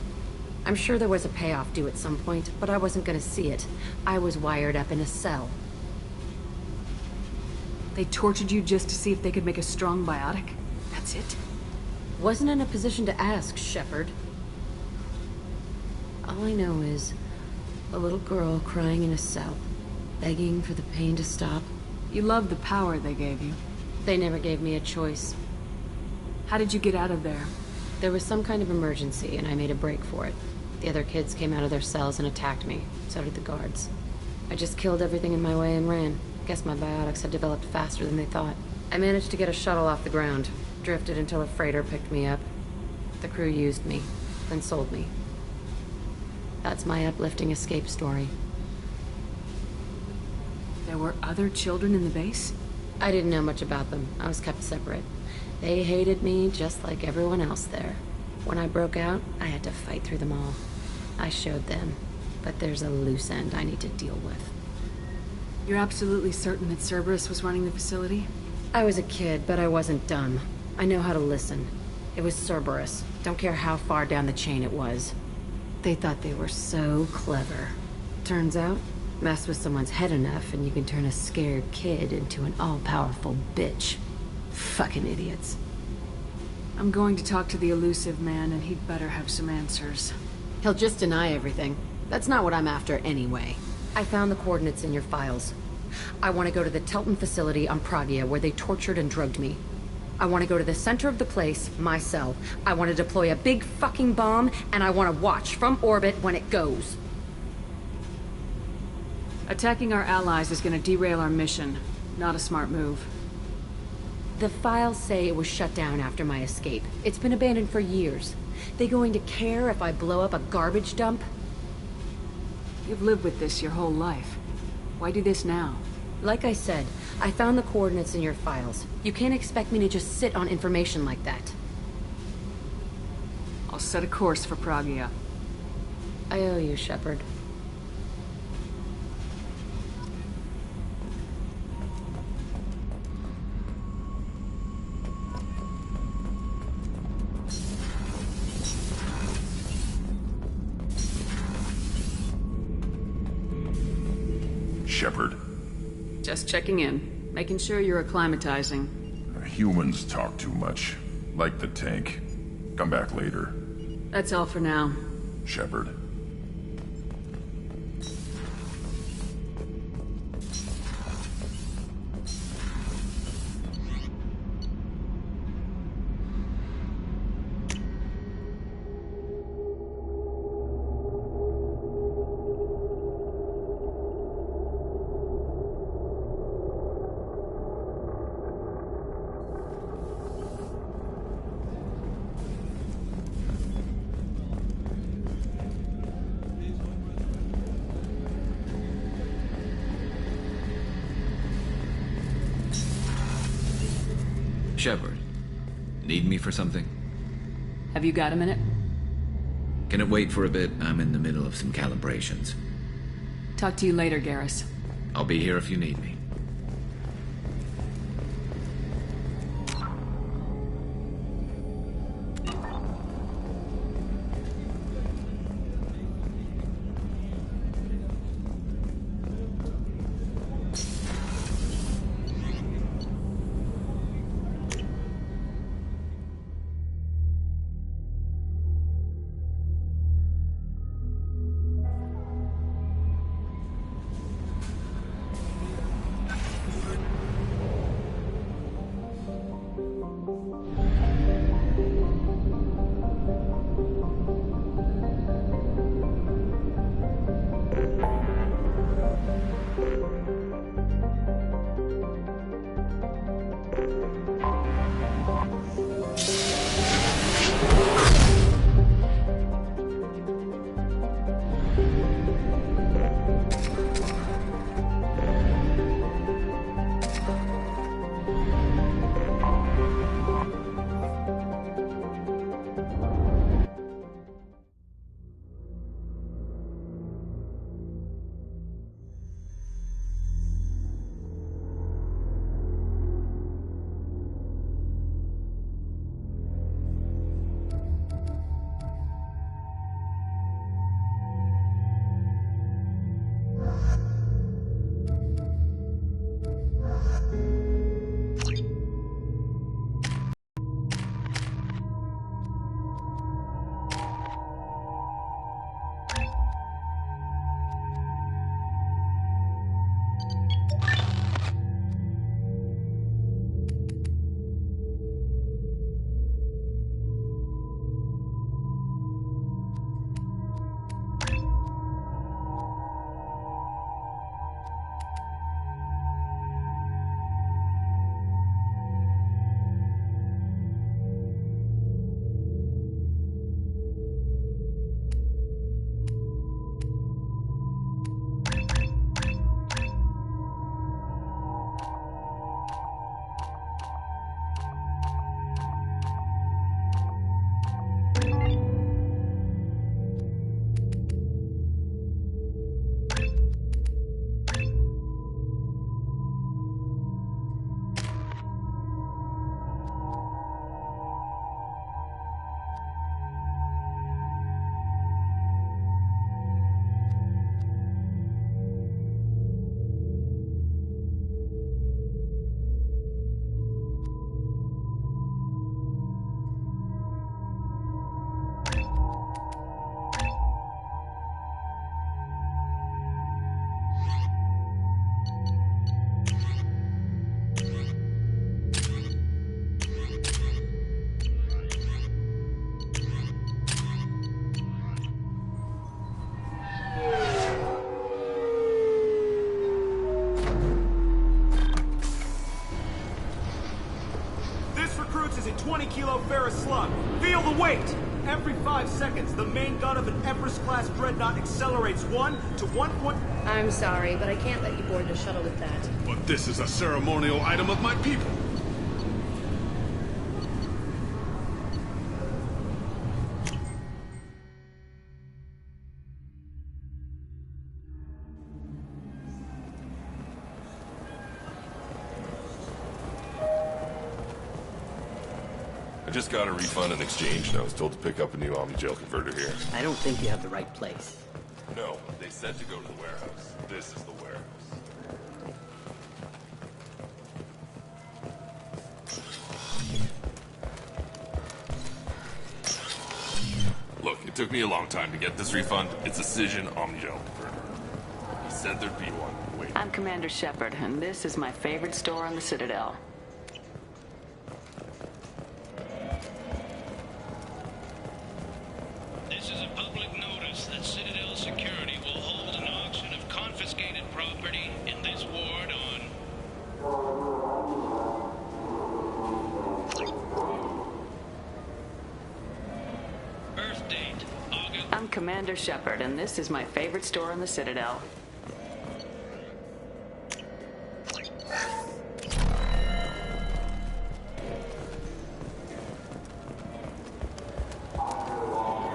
I'm sure there was a payoff due at some point, but I wasn't gonna see it. I was wired up in a cell. They tortured you just to see if they could make a strong biotic? That's it? Wasn't in a position to ask, Shepard. All I know is a little girl crying in a cell, begging for the pain to stop. You loved the power they gave you. They never gave me a choice. How did you get out of there? There was some kind of emergency, and I made a break for it. The other kids came out of their cells and attacked me. So did the guards. I just killed everything in my way and ran. Guess my biotics had developed faster than they thought. I managed to get a shuttle off the ground. Drifted until a freighter picked me up. The crew used me, then sold me. That's my uplifting escape story. There were other children in the base? I didn't know much about them. I was kept separate. They hated me just like everyone else there. When I broke out, I had to fight through them all. I showed them, but there's a loose end I need to deal with. You're absolutely certain that Cerberus was running the facility? I was a kid, but I wasn't dumb. I know how to listen. It was Cerberus. Don't care how far down the chain it was. They thought they were so clever. Turns out, mess with someone's head enough and you can turn a scared kid into an all-powerful bitch. Fucking idiots. I'm going to talk to the Elusive Man, and he'd better have some answers. He'll just deny everything. That's not what I'm after anyway. I found the coordinates in your files. I want to go to the Telton facility on Pragia where they tortured and drugged me. I want to go to the center of the place, my cell. I want to deploy a big fucking bomb, and I want to watch from orbit when it goes. Attacking our allies is going to derail our mission. Not a smart move. The files say it was shut down after my escape. It's been abandoned for years. They going to care if I blow up a garbage dump? You've lived with this your whole life. Why do this now? Like I said, I found the coordinates in your files. You can't expect me to just sit on information like that. I'll set a course for Pragia. I owe you, Shepard. Shepard. Just checking in. Making sure you're acclimatizing. Humans talk too much. Like the tank. Come back later. That's all for now. Shepard. Shepard, need me for something? Have you got a minute? Can it wait for a bit? I'm in the middle of some calibrations. Talk to you later, Garrus. I'll be here if you need me. Recruits is a 20-kilo ferrous slug. Feel the weight! Every 5 seconds, the main gun of an Everest-class dreadnought accelerates 1 to 1. I'm sorry, but I can't let you board the shuttle with that. But this is a ceremonial item of my people. I just got a refund in exchange, and I was told to pick up a new Omnigel converter here. I don't think you have the right place. No, they said to go to the warehouse. This is the warehouse. Look, it took me a long time to get this refund. It's a Cision Omnigel converter. He said there'd be one. Wait. I'm Commander Shepard, and this is my favorite store on the Citadel. This is a public notice that Citadel Security will hold an auction of confiscated property in this ward on... Birth date, August... I'm Commander Shepard, and this is my favorite store on the Citadel.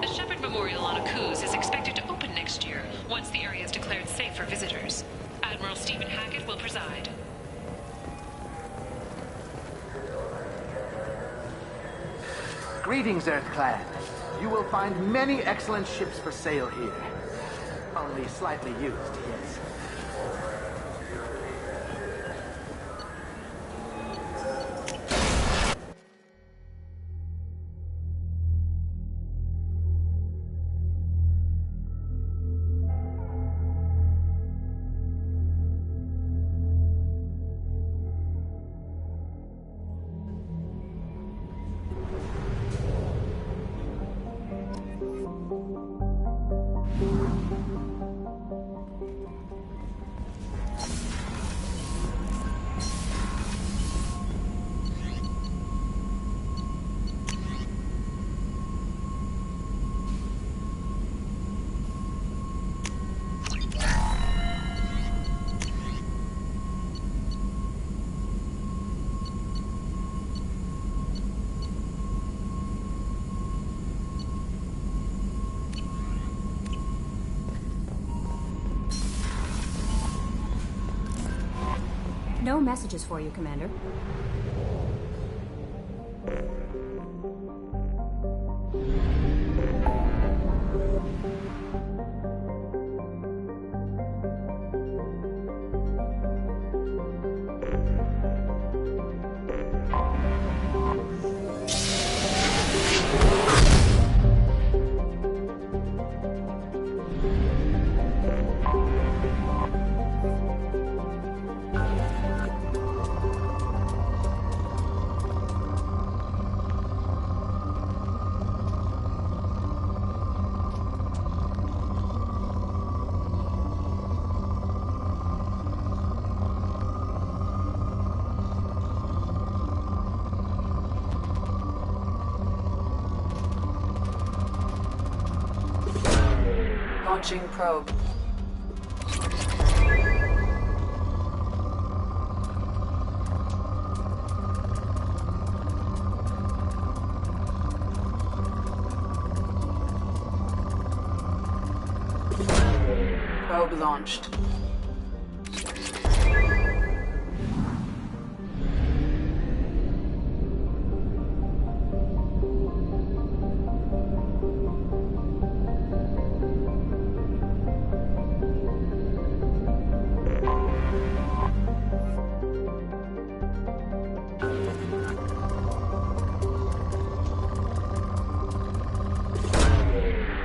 The Shepard Memorial on Akuz is expected to open next year, once the area is declared safe for visitors. Admiral Stephen Hackett will preside. Greetings, Earth-clad. You will find many excellent ships for sale here. Only slightly used, yes. No messages for you, Commander. Launching probe. Probe launched.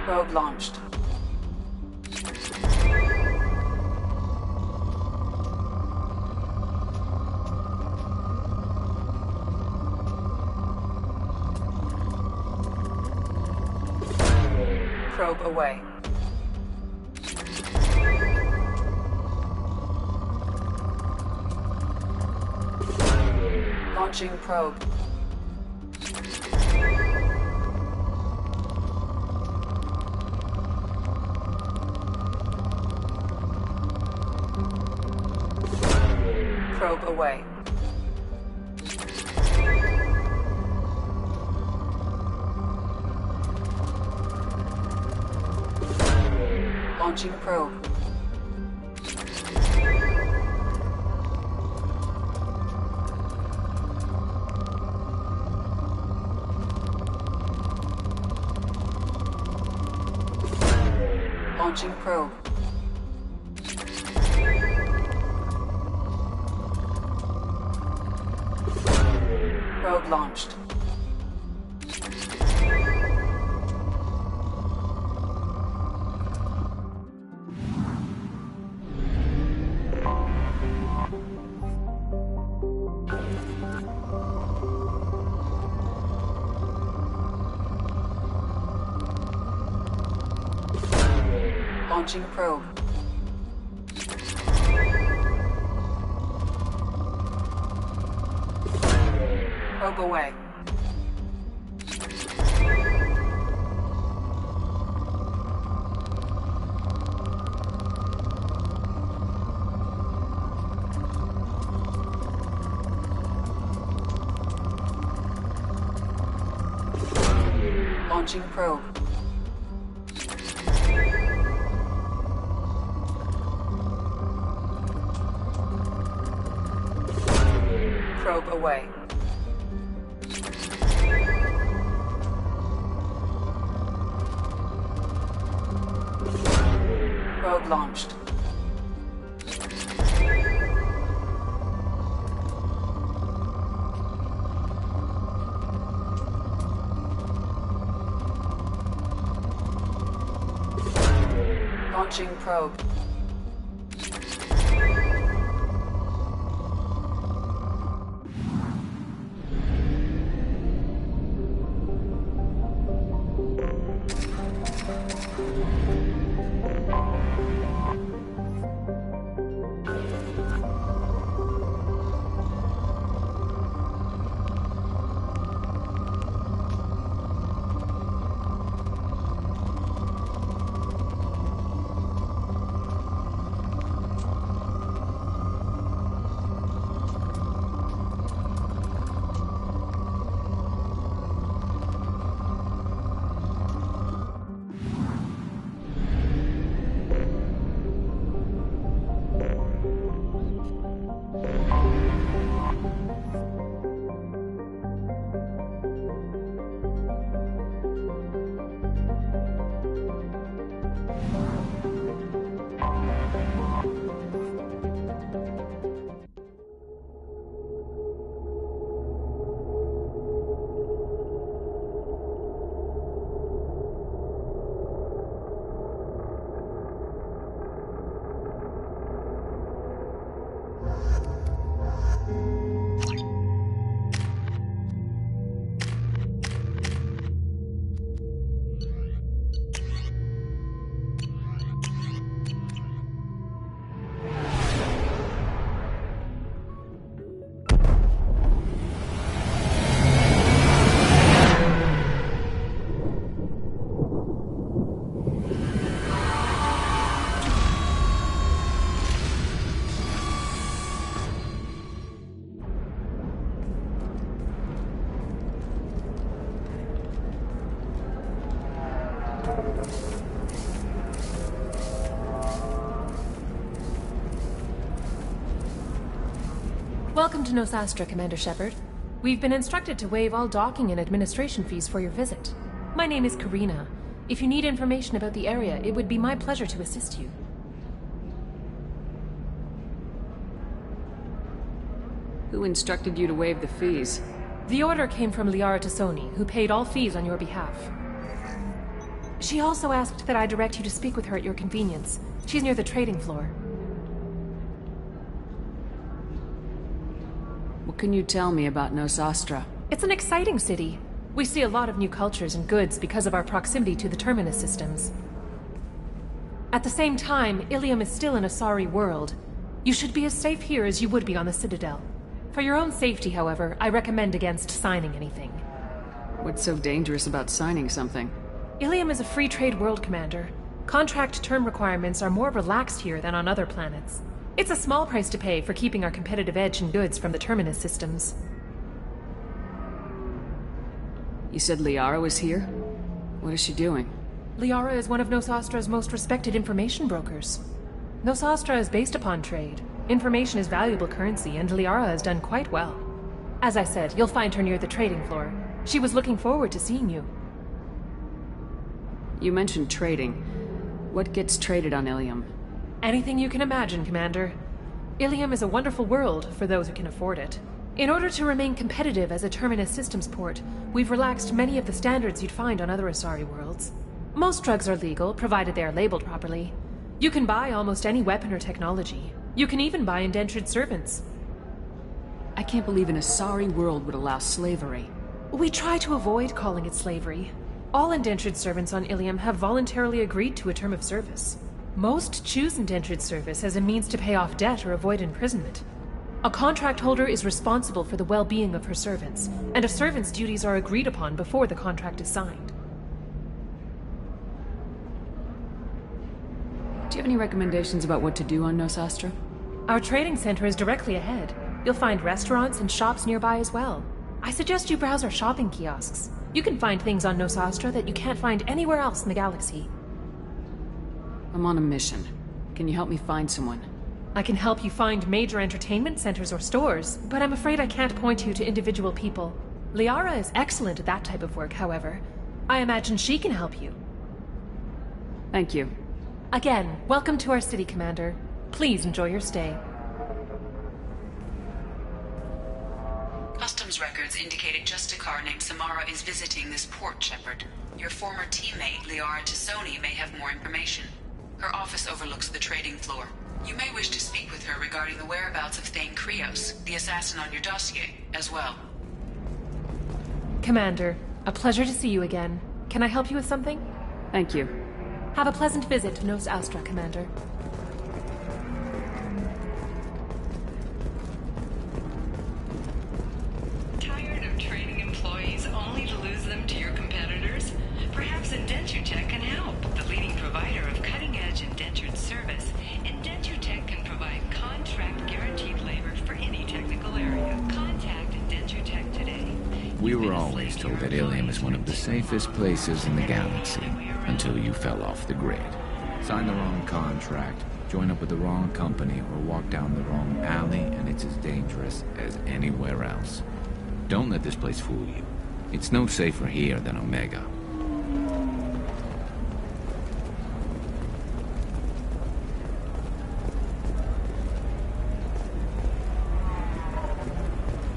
Probe launched. Probe away. Launching probe. Probe away. Launching probe. Launching probe. Probe launched. Launching probe. Probe away. Launching probe. probe away. Probe launched. Launching probe. Welcome to Nosastra, Commander Shepard. We've been instructed to waive all docking and administration fees for your visit. My name is Karina. If you need information about the area, it would be my pleasure to assist you. Who instructed you to waive the fees? The order came from Liara Tassoni, who paid all fees on your behalf. She also asked that I direct you to speak with her at your convenience. She's near the trading floor. What can you tell me about Nosastra? It's an exciting city. We see a lot of new cultures and goods because of our proximity to the Terminus systems. At the same time, Ilium is still an Asari world. You should be as safe here as you would be on the Citadel. For your own safety, however, I recommend against signing anything. What's so dangerous about signing something? Ilium is a free trade world, Commander. Contract term requirements are more relaxed here than on other planets. It's a small price to pay for keeping our competitive edge in goods from the Terminus systems. You said Liara was here? What is she doing? Liara is one of Nosastra's most respected information brokers. Nosastra is based upon trade. Information is valuable currency, and Liara has done quite well. As I said, you'll find her near the trading floor. She was looking forward to seeing you. You mentioned trading. What gets traded on Ilium? Anything you can imagine, Commander. Ilium is a wonderful world for those who can afford it. In order to remain competitive as a Terminus systems port, we've relaxed many of the standards you'd find on other Asari worlds. Most drugs are legal, provided they are labeled properly. You can buy almost any weapon or technology. You can even buy indentured servants. I can't believe an Asari world would allow slavery. We try to avoid calling it slavery. All indentured servants on Ilium have voluntarily agreed to a term of service. Most choose indentured service as a means to pay off debt or avoid imprisonment. A contract holder is responsible for the well-being of her servants, and a servant's duties are agreed upon before the contract is signed. Do you have any recommendations about what to do on Nosastra? Our trading center is directly ahead. You'll find restaurants and shops nearby as well. I suggest you browse our shopping kiosks. You can find things on Nosastra that you can't find anywhere else in the galaxy. I'm on a mission. Can you help me find someone? I can help you find major entertainment centers or stores, but I'm afraid I can't point you to individual people. Liara is excellent at that type of work, however. I imagine she can help you. Thank you. Again, welcome to our city, Commander. Please enjoy your stay. Customs records indicated just a car named Samara is visiting this port, Shepard. Your former teammate, Liara Tassoni, may have more information. Her office overlooks the trading floor. You may wish to speak with her regarding the whereabouts of Thane Krios, the assassin on your dossier, as well. Commander, a pleasure to see you again. Can I help you with something? Thank you. Have a pleasant visit to Nos Astra, Commander. Tired of training employees only to lose them to your competitors? Perhaps IndentureTech can help. The leading provider of cutting-edge indentured service, IndentureTech can provide contract-guaranteed labor for any technical area. Contact IndentureTech today. We were always told that Ilium is one of the safest places in the galaxy, until you fell off the grid. Sign the wrong contract, join up with the wrong company, or walk down the wrong alley, and it's as dangerous as anywhere else. Don't let this place fool you. It's no safer here than Omega.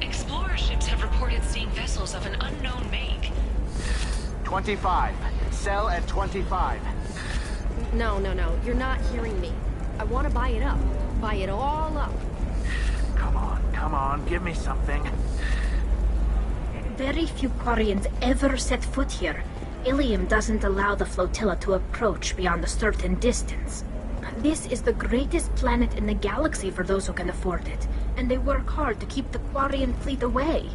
Explorer ships have reported seeing vessels of an unknown make. 25. Sell at 25. No. You're not hearing me. I want to buy it up. Buy it all up. Come on, give me something. Very few Quarians ever set foot here. Ilium doesn't allow the flotilla to approach beyond a certain distance. This is the greatest planet in the galaxy for those who can afford it, and they work hard to keep the Quarian fleet away.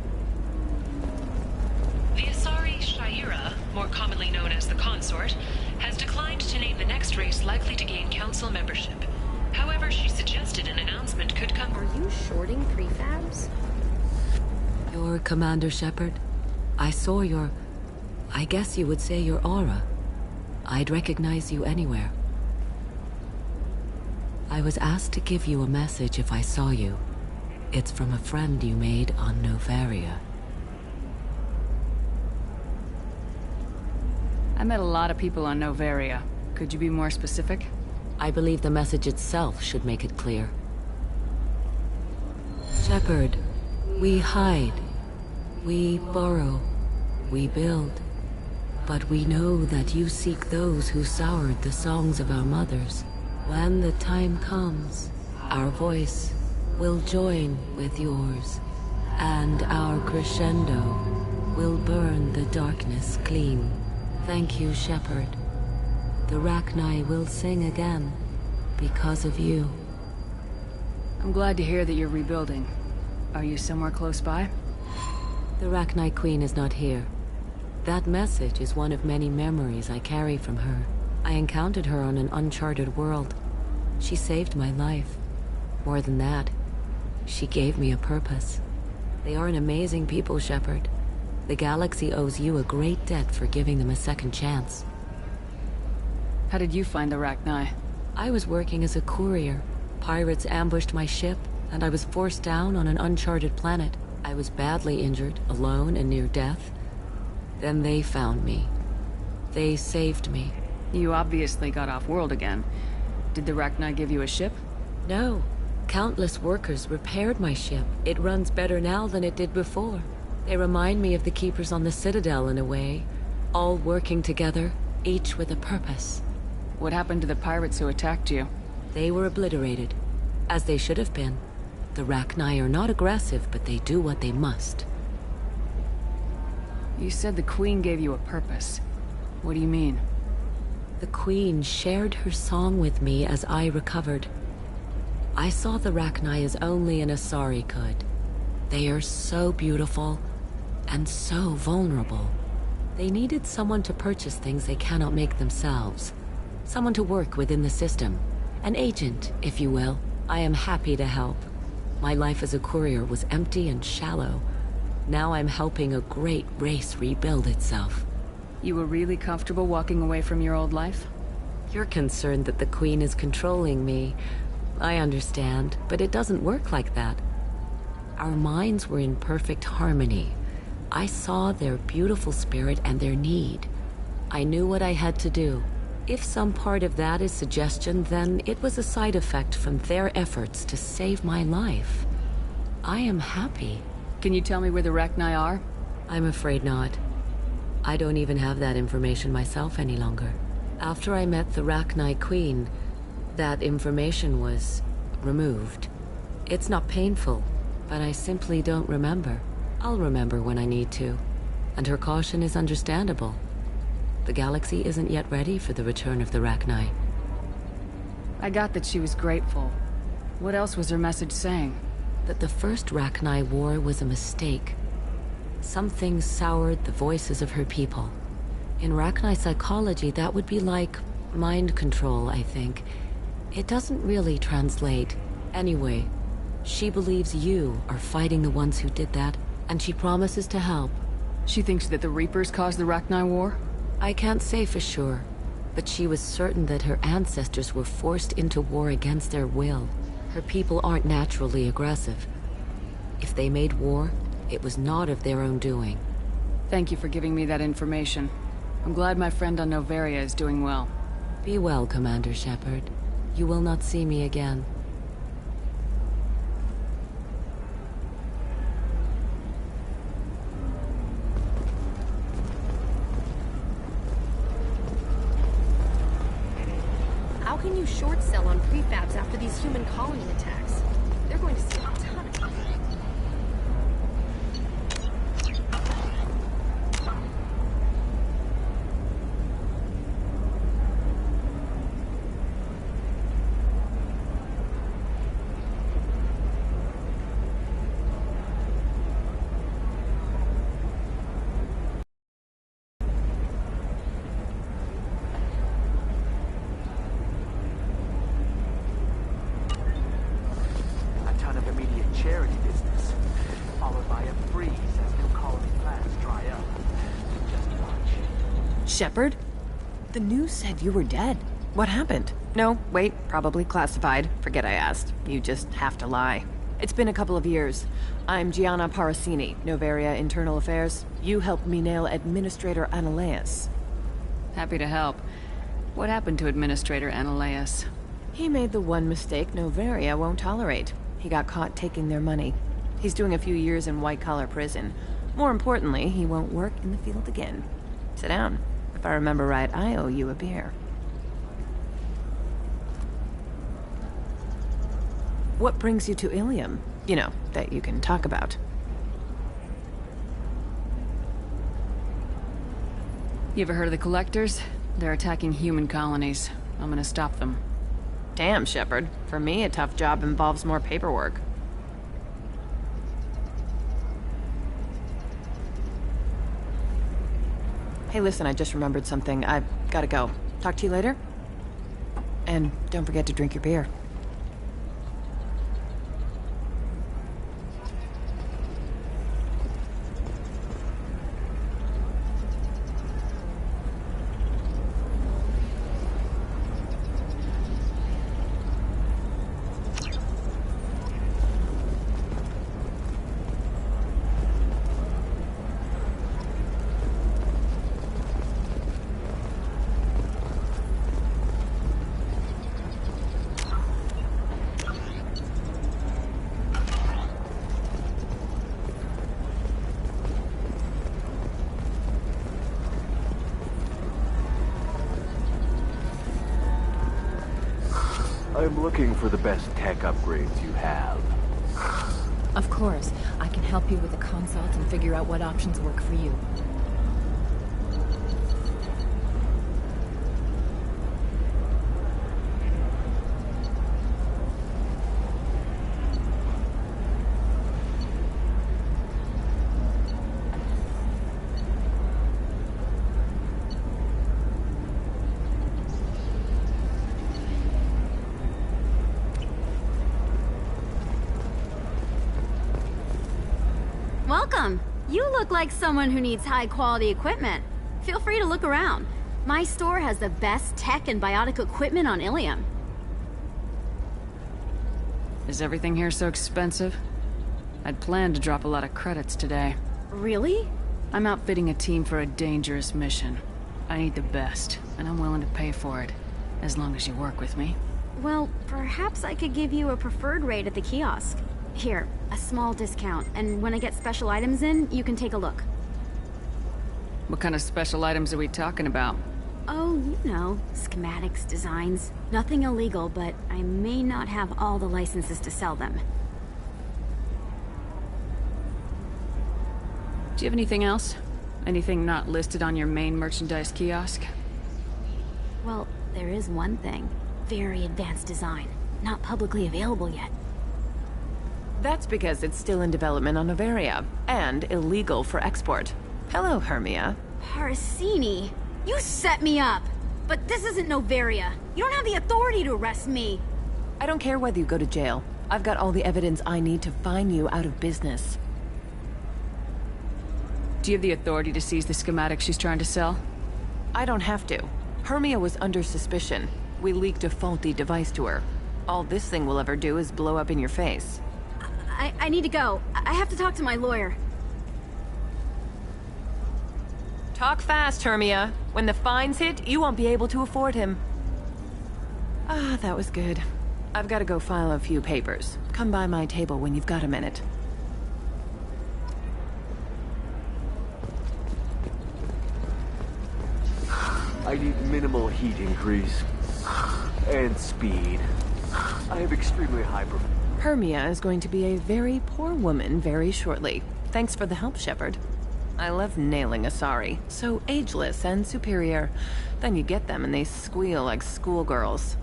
The Asari Shaira, more commonly known as the Consort, has declined to name the next race likely to gain council membership. However, she suggested an announcement could come... Are you shorting prefabs? You're Commander Shepard. I saw your... I guess you would say your aura. I'd recognize you anywhere. I was asked to give you a message if I saw you. It's from a friend you made on Novaria. I met a lot of people on Novaria. Could you be more specific? I believe the message itself should make it clear. Shepard, we hide. We borrow. We build. But we know that you seek those who soured the songs of our mothers. When the time comes, our voice will join with yours, and our crescendo will burn the darkness clean. Thank you, Shepard. The Rachni will sing again because of you. I'm glad to hear that you're rebuilding. Are you somewhere close by? The Rachni Queen is not here. That message is one of many memories I carry from her. I encountered her on an uncharted world. She saved my life. More than that, she gave me a purpose. They are an amazing people, Shepard. The galaxy owes you a great debt for giving them a second chance. How did you find the Rachni? I was working as a courier. Pirates ambushed my ship, and I was forced down on an uncharted planet. I was badly injured, alone and near death. Then they found me. They saved me. You obviously got off-world again. Did the Rachni give you a ship? No. Countless workers repaired my ship. It runs better now than it did before. They remind me of the Keepers on the Citadel in a way. All working together, each with a purpose. What happened to the pirates who attacked you? They were obliterated, as they should have been. The Rachni are not aggressive, but they do what they must. You said the Queen gave you a purpose. What do you mean? The Queen shared her song with me as I recovered. I saw the Rachni as only an Asari could. They are so beautiful, and so vulnerable. They needed someone to purchase things they cannot make themselves. Someone to work within the system. An agent, if you will. I am happy to help. My life as a courier was empty and shallow. Now I'm helping a great race rebuild itself. You were really comfortable walking away from your old life? You're concerned that the Queen is controlling me. I understand, but it doesn't work like that. Our minds were in perfect harmony. I saw their beautiful spirit and their need. I knew what I had to do. If some part of that is suggestion, then it was a side effect from their efforts to save my life. I am happy. Can you tell me where the Rachni are? I'm afraid not. I don't even have that information myself any longer. After I met the Rachni Queen, that information was removed. It's not painful, but I simply don't remember. I'll remember when I need to. And her caution is understandable. The galaxy isn't yet ready for the return of the Rachni. I got that she was grateful. What else was her message saying? That the first Rachni War was a mistake. Something soured the voices of her people. In Rachni psychology, that would be like mind control, I think. It doesn't really translate. Anyway, she believes you are fighting the ones who did that, and she promises to help. She thinks that the Reapers caused the Rachni War? I can't say for sure, but she was certain that her ancestors were forced into war against their will. Her people aren't naturally aggressive. If they made war, it was not of their own doing. Thank you for giving me that information. I'm glad my friend on Noveria is doing well. Be well, Commander Shepard. You will not see me again. How can you short sell on prefabs after these human colony attacks? They're going to see a ton of it. Shepard? The news said you were dead. What happened? No, wait, probably classified. Forget I asked. You just have to lie. It's been a couple of years. I'm Gianna Parasini, Noveria Internal Affairs. You helped me nail Administrator Analeas. Happy to help. What happened to Administrator Analeas? He made the one mistake Noveria won't tolerate. He got caught taking their money. He's doing a few years in white-collar prison. More importantly, he won't work in the field again. Sit down. If I remember right, I owe you a beer. What brings you to Ilium? You know, that you can talk about. You ever heard of the Collectors? They're attacking human colonies. I'm gonna stop them. Damn, Shepard. For me, a tough job involves more paperwork. Hey, listen, I just remembered something. I've gotta go. Talk to you later? And don't forget to drink your beer. I'm looking for the best tech upgrades you have. Of course. I can help you with a consult and figure out what options work for you. Welcome. You look like someone who needs high-quality equipment. Feel free to look around. My store has the best tech and biotic equipment on Ilium. Is everything here so expensive? I'd planned to drop a lot of credits today. Really? I'm outfitting a team for a dangerous mission. I need the best, and I'm willing to pay for it, as long as you work with me. Well, perhaps I could give you a preferred rate at the kiosk. Here, a small discount, and when I get special items in, you can take a look. What kind of special items are we talking about? Oh, you know, schematics, designs. Nothing illegal, but I may not have all the licenses to sell them. Do you have anything else? Anything not listed on your main merchandise kiosk? Well, there is one thing. Very advanced design. Not publicly available yet. That's because it's still in development on Noveria, and illegal for export. Hello, Hermia. Parasini! You set me up! But this isn't Noveria. You don't have the authority to arrest me! I don't care whether you go to jail. I've got all the evidence I need to fine you out of business. Do you have the authority to seize the schematics she's trying to sell? I don't have to. Hermia was under suspicion. We leaked a faulty device to her. All this thing will ever do is blow up in your face. I need to go. I have to talk to my lawyer. Talk fast, Hermia. When the fines hit, you won't be able to afford him. Ah, that was good. I've got to go file a few papers. Come by my table when you've got a minute. I need minimal heat increase. And speed. I have extremely high performance. Hermia is going to be a very poor woman very shortly. Thanks for the help, Shepard. I love nailing Asari. So ageless and superior. Then you get them and they squeal like schoolgirls.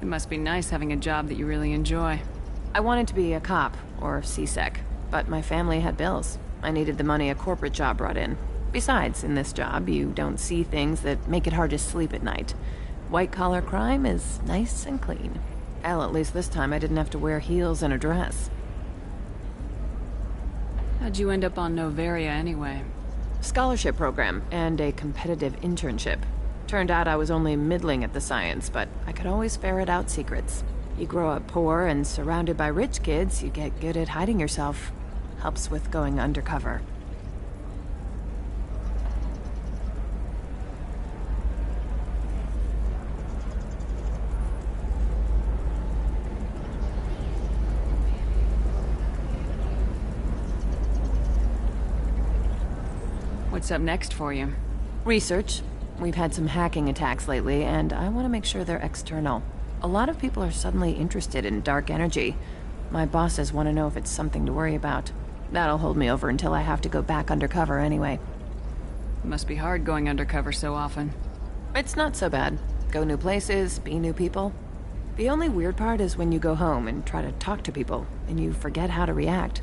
It must be nice having a job that you really enjoy. I wanted to be a cop, or CSEC, but my family had bills. I needed the money a corporate job brought in. Besides, in this job, you don't see things that make it hard to sleep at night. White-collar crime is nice and clean. Hell, at least this time I didn't have to wear heels and a dress. How'd you end up on Noveria anyway? Scholarship program and a competitive internship. Turned out I was only middling at the science, but I could always ferret out secrets. You grow up poor and surrounded by rich kids, you get good at hiding yourself. Helps with going undercover. What's up next for you? Research. We've had some hacking attacks lately, and I want to make sure they're external. A lot of people are suddenly interested in dark energy. My bosses want to know if it's something to worry about. That'll hold me over until I have to go back undercover anyway. It must be hard going undercover so often. It's not so bad. Go new places, be new people. The only weird part is when you go home and try to talk to people, and you forget how to react.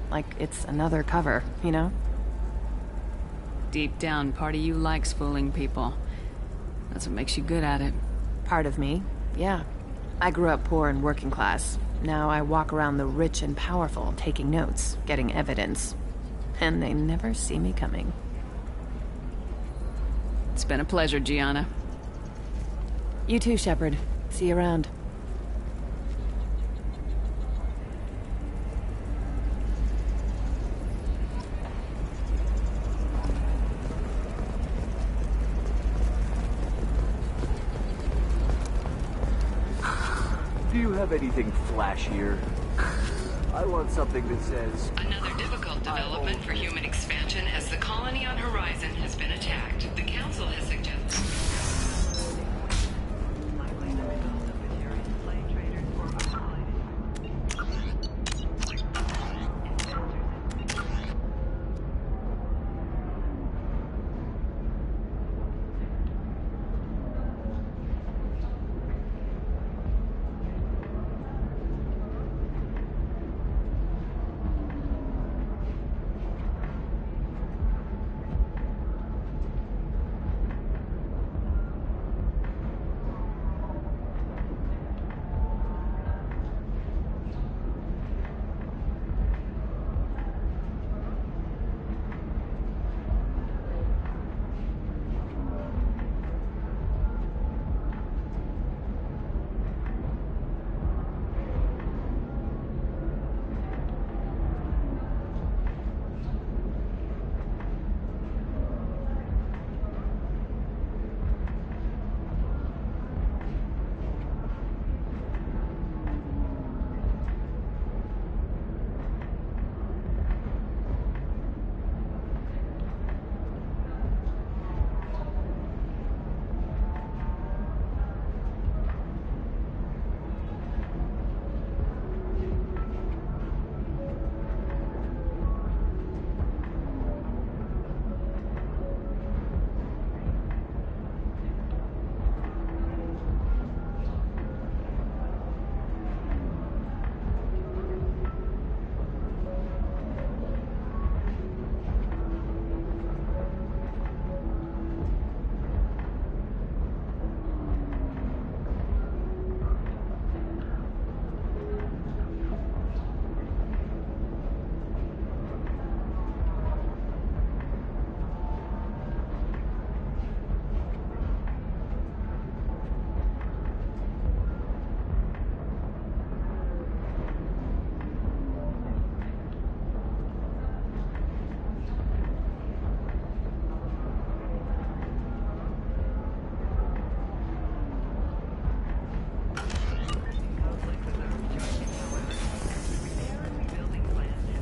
Like it's another cover, you know? Deep down, part of you likes fooling people. That's what makes you good at it. Part of me, yeah. I grew up poor and working class. Now I walk around the rich and powerful, taking notes, getting evidence. And they never see me coming. It's been a pleasure, Gianna. You too, Shepard. See you around. Do you have anything flashier? I want something that says... Another difficult development for human expansion as the colony on Horizon has been attacked. The Council has suggested...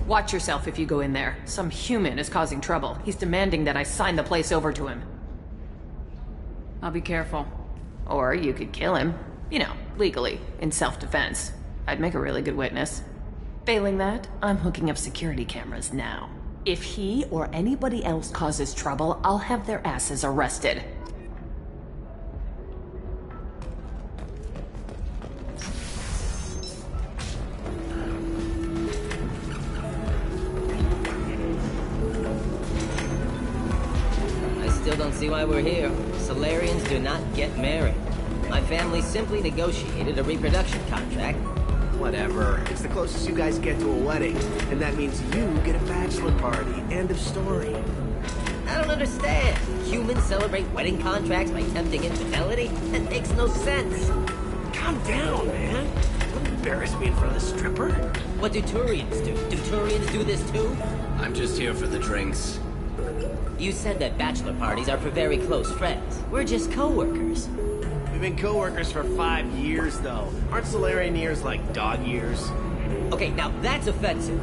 Watch yourself if you go in there. Some human is causing trouble. He's demanding that I sign the place over to him. I'll be careful. Or you could kill him. You know, legally, in self-defense. I'd make a really good witness. Failing that, I'm hooking up security cameras now. If he or anybody else causes trouble, I'll have their asses arrested. Still don't see why we're here. Solarians do not get married. My family simply negotiated a reproduction contract. Whatever. It's the closest you guys get to a wedding. And that means you get a bachelor party. End of story. I don't understand. Humans celebrate wedding contracts by tempting infidelity? That makes no sense. Calm down, man. Don't embarrass me in front of the stripper. What do Turians do? Do Turians do this too? I'm just here for the drinks. You said that bachelor parties are for very close friends. We're just co-workers. We've been co-workers for 5 years, though. Aren't Solarian years like dog years? Okay, now that's offensive.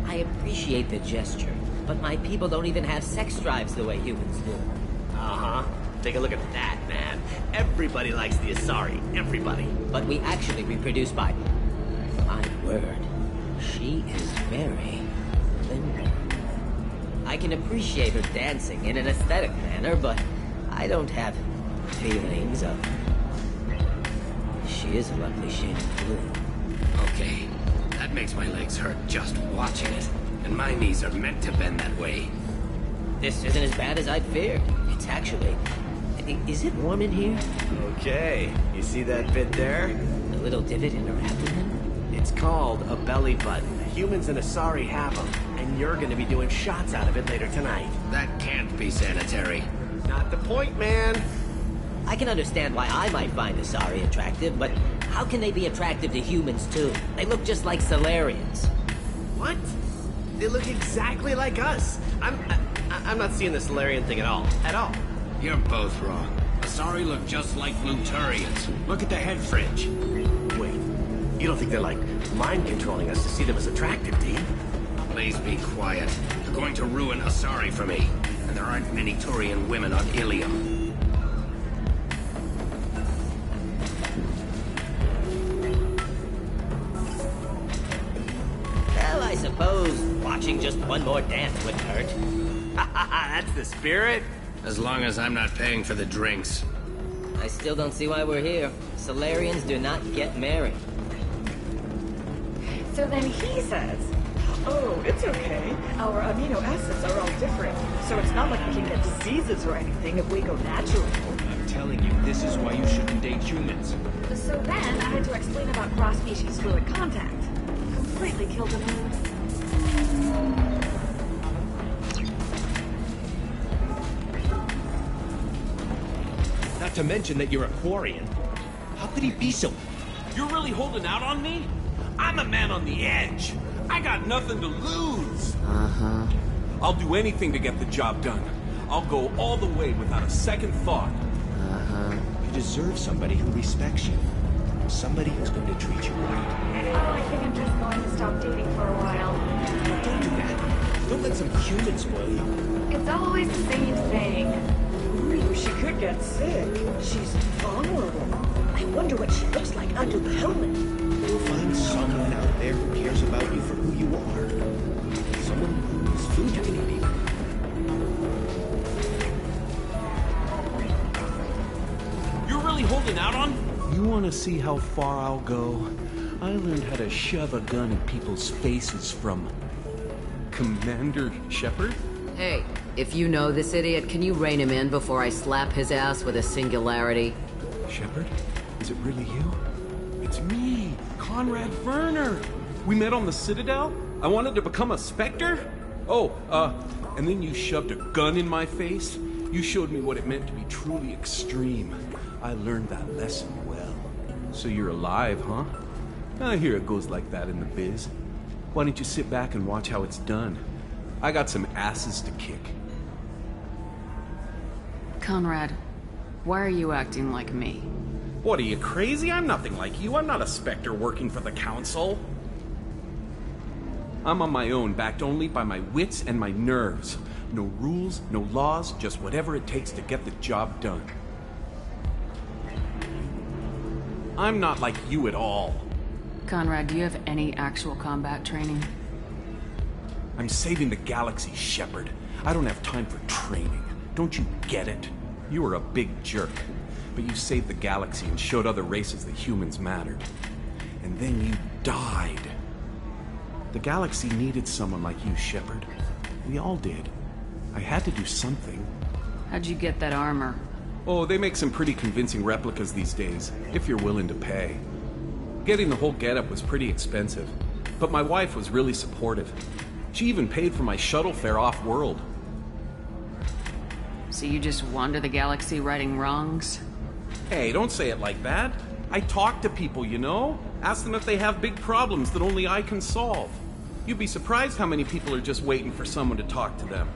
I appreciate the gesture, but my people don't even have sex drives the way humans do. Uh-huh. Take a look at that, man. Everybody likes the Asari. Everybody. But we actually reproduce by... My word. She is very... limber. I can appreciate her dancing in an aesthetic manner, but I don't have feelings of... She is a lovely shade of blue. Okay. That makes my legs hurt just watching it. And my knees are meant to bend that way. This isn't as bad as I'd feared. It's actually... Is it warm in here? Okay. You see that bit there? The little divot in her abdomen? It's called a belly button. Humans and Asari have them. And you're gonna be doing shots out of it later tonight. That can't be sanitary. Not the point, man. I can understand why I might find Asari attractive, but how can they be attractive to humans too? They look just like Solarians. What? They look exactly like us. I'm not seeing the Solarian thing at all. At all. You're both wrong. Asari look just like Bluturians. Look at the head fringe. Wait, you don't think they're like mind controlling us to see them as attractive, do you? Please be quiet. You're going to ruin Asari for me. And there aren't many Turian women on Ilium. Well, I suppose watching just one more dance wouldn't hurt. That's the spirit. As long as I'm not paying for the drinks. I still don't see why we're here. Solarians do not get married. So then he says, oh, it's okay. Our amino acids are all different, so it's not like we can get diseases or anything if we go natural. I'm telling you, this is why you shouldn't date humans. So then I had to explain about cross-species fluid contact. Completely killed the mood. Not to mention that you're a Quarian. How could he be so... You're really holding out on me? I'm a man on the edge. I got nothing to lose. Uh-huh. I'll do anything to get the job done. I'll go all the way without a second thought. Uh-huh. You deserve somebody who respects you. Somebody who's going to treat you right. Oh, I think I'm just going to stop dating for a while. Don't do that. Don't let some human spoil you. It's always the same thing. Ooh, she could get sick. She's vulnerable. I wonder what she looks like under the helmet. You'll find someone out there who cares about you for who you are. Someone whose food you can eat even. You're really holding out on? You want to see how far I'll go? I learned how to shove a gun in people's faces from... Commander Shepard? Hey, if you know this idiot, can you rein him in before I slap his ass with a singularity? Shepard? Is it really you? It's me, Conrad Werner. We met on the Citadel. I wanted to become a Spectre. Oh, and then you shoved a gun in my face. You showed me what it meant to be truly extreme. I learned that lesson well. So you're alive, huh? I hear it goes like that in the biz. Why don't you sit back and watch how it's done? I got some asses to kick. Conrad, why are you acting like me? What, are you crazy? I'm nothing like you. I'm not a Spectre working for the Council. I'm on my own, backed only by my wits and my nerves. No rules, no laws, just whatever it takes to get the job done. I'm not like you at all. Conrad, do you have any actual combat training? I'm saving the galaxy, Shepard. I don't have time for training. Don't you get it? You were a big jerk, but you saved the galaxy and showed other races that humans mattered. And then you died. The galaxy needed someone like you, Shepard. We all did. I had to do something. How'd you get that armor? Oh, they make some pretty convincing replicas these days, if you're willing to pay. Getting the whole getup was pretty expensive, but my wife was really supportive. She even paid for my shuttle fare off-world. So you just wander the galaxy righting wrongs? Hey, don't say it like that. I talk to people, you know? Ask them if they have big problems that only I can solve. You'd be surprised how many people are just waiting for someone to talk to them.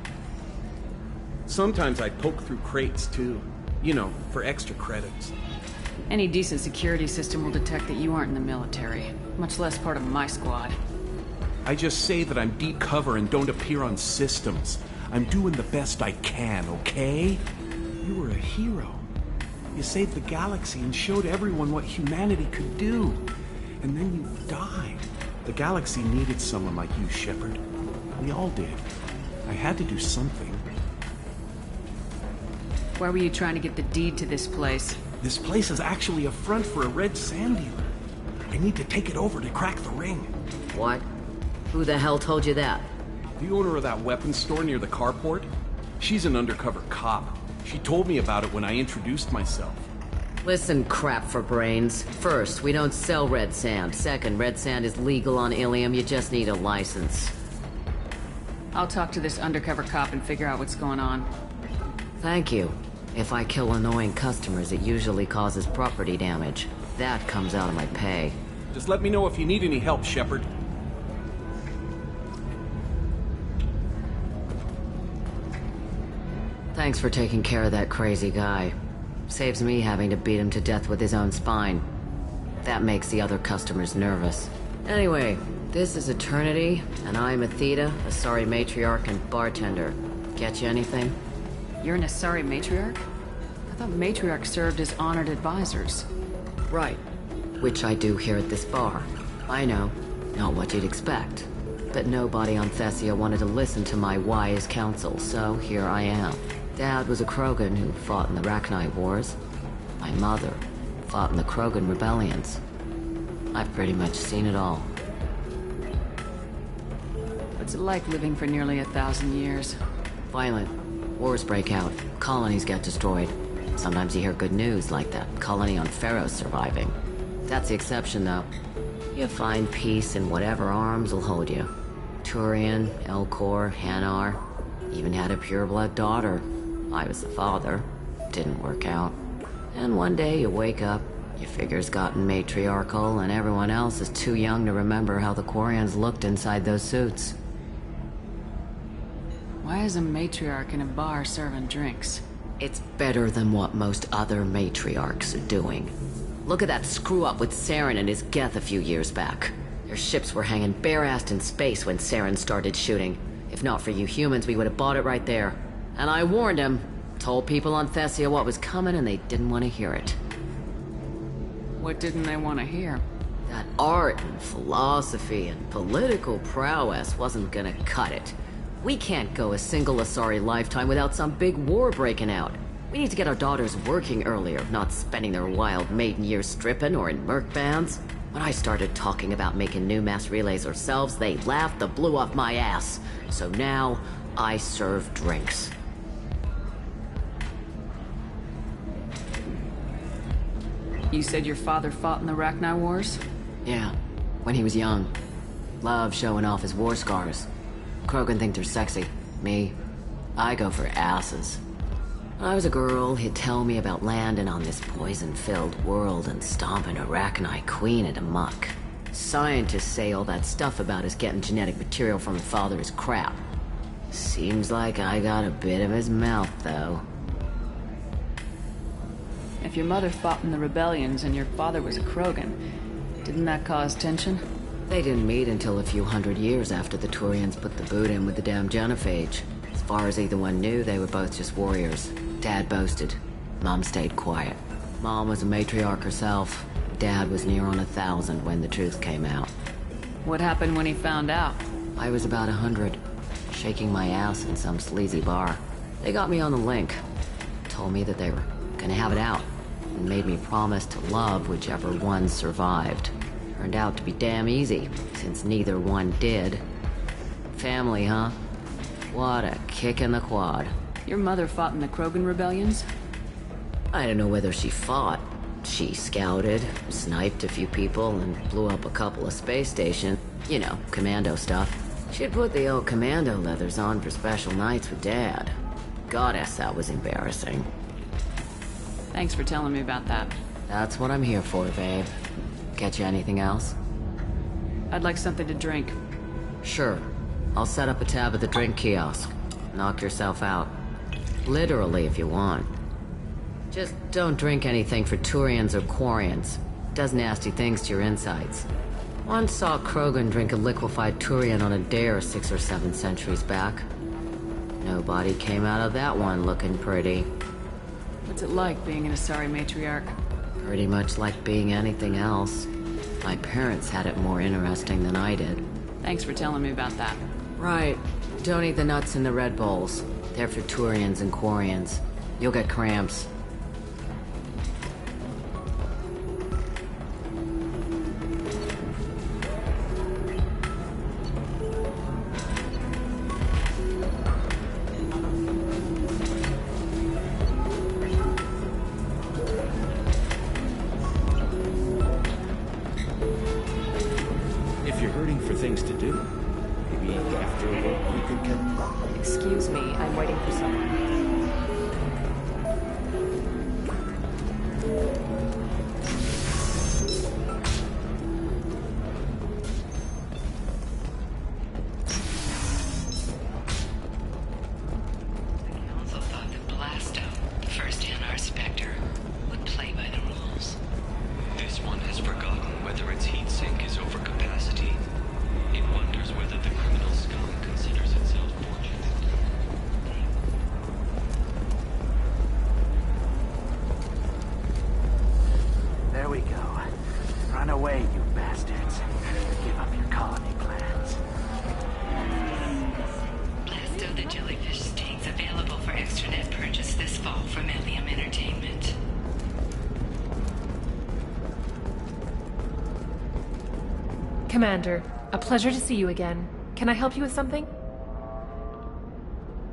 Sometimes I poke through crates, too. You know, for extra credits. Any decent security system will detect that you aren't in the military, much less part of my squad. I just say that I'm deep cover and don't appear on systems. I'm doing the best I can, okay? You were a hero. You saved the galaxy and showed everyone what humanity could do. And then you died. The galaxy needed someone like you, Shepard. We all did. I had to do something. Why were you trying to get the deed to this place? This place is actually a front for a red sand dealer. I need to take it over to crack the ring. What? Who the hell told you that? The owner of that weapons store near the carport. She's an undercover cop. She told me about it when I introduced myself. Listen, crap for brains. First, we don't sell red sand. Second, red sand is legal on Ilium. You just need a license. I'll talk to this undercover cop and figure out what's going on. Thank you. If I kill annoying customers, it usually causes property damage. That comes out of my pay. Just let me know if you need any help, Shepard. Thanks for taking care of that crazy guy. Saves me having to beat him to death with his own spine. That makes the other customers nervous. Anyway, this is Eternity, and I'm Athena, Asari matriarch and bartender. Get you anything? You're an Asari matriarch? I thought matriarchs served as honored advisors. Right. Which I do here at this bar. I know. Not what you'd expect. But nobody on Thessia wanted to listen to my wise counsel, so here I am. Dad was a Krogan who fought in the Rachni Wars. My mother fought in the Krogan rebellions. I've pretty much seen it all. What's it like living for nearly 1,000 years? Violent. Wars break out. Colonies get destroyed. Sometimes you hear good news, like that colony on Pharaoh surviving. That's the exception, though. You find peace in whatever arms will hold you. Turian, Elcor, Hanar. Even had a pureblood daughter. I was the father. Didn't work out. And one day you wake up, your figure's gotten matriarchal, and everyone else is too young to remember how the Quarians looked inside those suits. Why is a matriarch in a bar serving drinks? It's better than what most other matriarchs are doing. Look at that screw-up with Saren and his Geth a few years back. Their ships were hanging bare-assed in space when Saren started shooting. If not for you humans, we would have bought it right there. And I warned him. Told people on Thessia what was coming, and they didn't want to hear it. What didn't they want to hear? That art and philosophy and political prowess wasn't gonna cut it. We can't go a single Asari lifetime without some big war breaking out. We need to get our daughters working earlier, not spending their wild maiden years stripping or in merc bands. When I started talking about making new mass relays ourselves, they laughed the blue off my ass. So now, I serve drinks. You said your father fought in the Rachni Wars? Yeah, when he was young. Loved showing off his war scars. Krogan think they're sexy. Me, I go for asses. When I was a girl, he'd tell me about landing on this poison-filled world and stomping a Rachni queen into muck. Scientists say all that stuff about us getting genetic material from the father is crap. Seems like I got a bit of his mouth, though. If your mother fought in the rebellions and your father was a Krogan, didn't that cause tension? They didn't meet until a few hundred years after the Turians put the boot in with the damn genophage. As far as either one knew, they were both just warriors. Dad boasted. Mom stayed quiet. Mom was a matriarch herself. Dad was near on 1,000 when the truth came out. What happened when he found out? I was about 100, shaking my ass in some sleazy bar. They got me on the link. Told me that they were gonna have it out, and made me promise to love whichever one survived. Turned out to be damn easy, since neither one did. Family, huh? What a kick in the quad. Your mother fought in the Krogan rebellions? I don't know whether she fought. She scouted, sniped a few people, and blew up a couple of space stations. You know, commando stuff. She'd put the old commando leathers on for special nights with Dad. Goddess, that was embarrassing. Thanks for telling me about that. That's what I'm here for, babe. Get you anything else? I'd like something to drink. Sure. I'll set up a tab at the drink kiosk. Knock yourself out. Literally, if you want. Just don't drink anything for Turians or Quarians. Does nasty things to your insides. Once saw Krogan drink a liquefied Turian on a dare 6 or 7 centuries back. Nobody came out of that one looking pretty. What's it like being an Asari matriarch? Pretty much like being anything else. My parents had it more interesting than I did. Thanks for telling me about that. Right. Don't eat the nuts in the Red Bowls. They're for Turians and Quarians. You'll get cramps. If you're hurting for things to do, maybe after work we could come. Excuse me, I'm waiting for someone. Also thought that Blasto, the first NR Spectre, would play by the rules. This one has forgotten whether its heat sink is over capacity. It wonders whether the criminal scum considers itself fortunate. There we go. Run away, you bastards. Give up your colony plans. Blasto the jellyfish stinks available for extranet purchase this fall from Ilium Entertainment. Commander, a pleasure to see you again. Can I help you with something?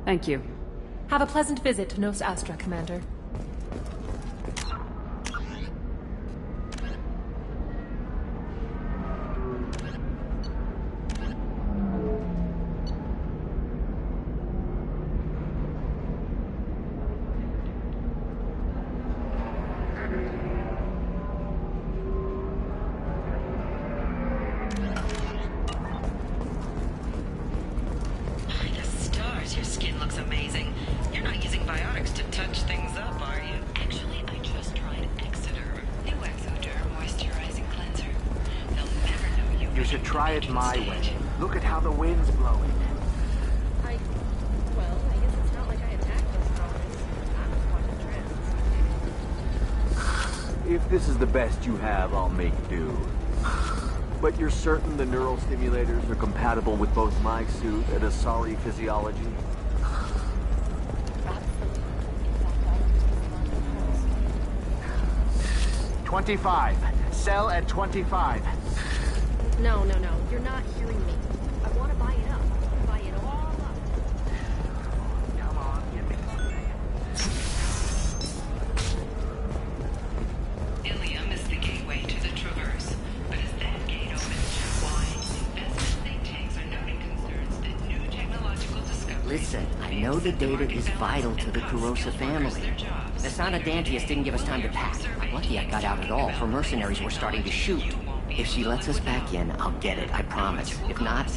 Thank you. Have a pleasant visit to Nos Astra, Commander. The stars, your skin looks amazing. You're not using biotics to touch things up, are you? Actually, I just tried Exoderm. New Exoderm moisturizing cleanser. They'll never know you. You should try it my way. Look at how the wind's blowing. Well, I guess it's not like I attacked those colonies. I'm just watching trends. If this is the best you have, I'll make do. But you're certain the neural stimulators are compatible with both my suit and Asari physiology? 25. Sell at 25. No. You're not hearing me. I want to buy it up. Buy it all up. Come on, give me Ilium is the gateway to the Traverse. But as that gate opens wide, investment think tanks are noting concerns that new technological discoveries... Listen, I know the data is vital to the Kurosa family. The Sana Dantius didn't give us time to pack. I'm lucky I got out at all, for mercenaries were starting to shoot. If she lets us back in, I'll get it, I promise. If not,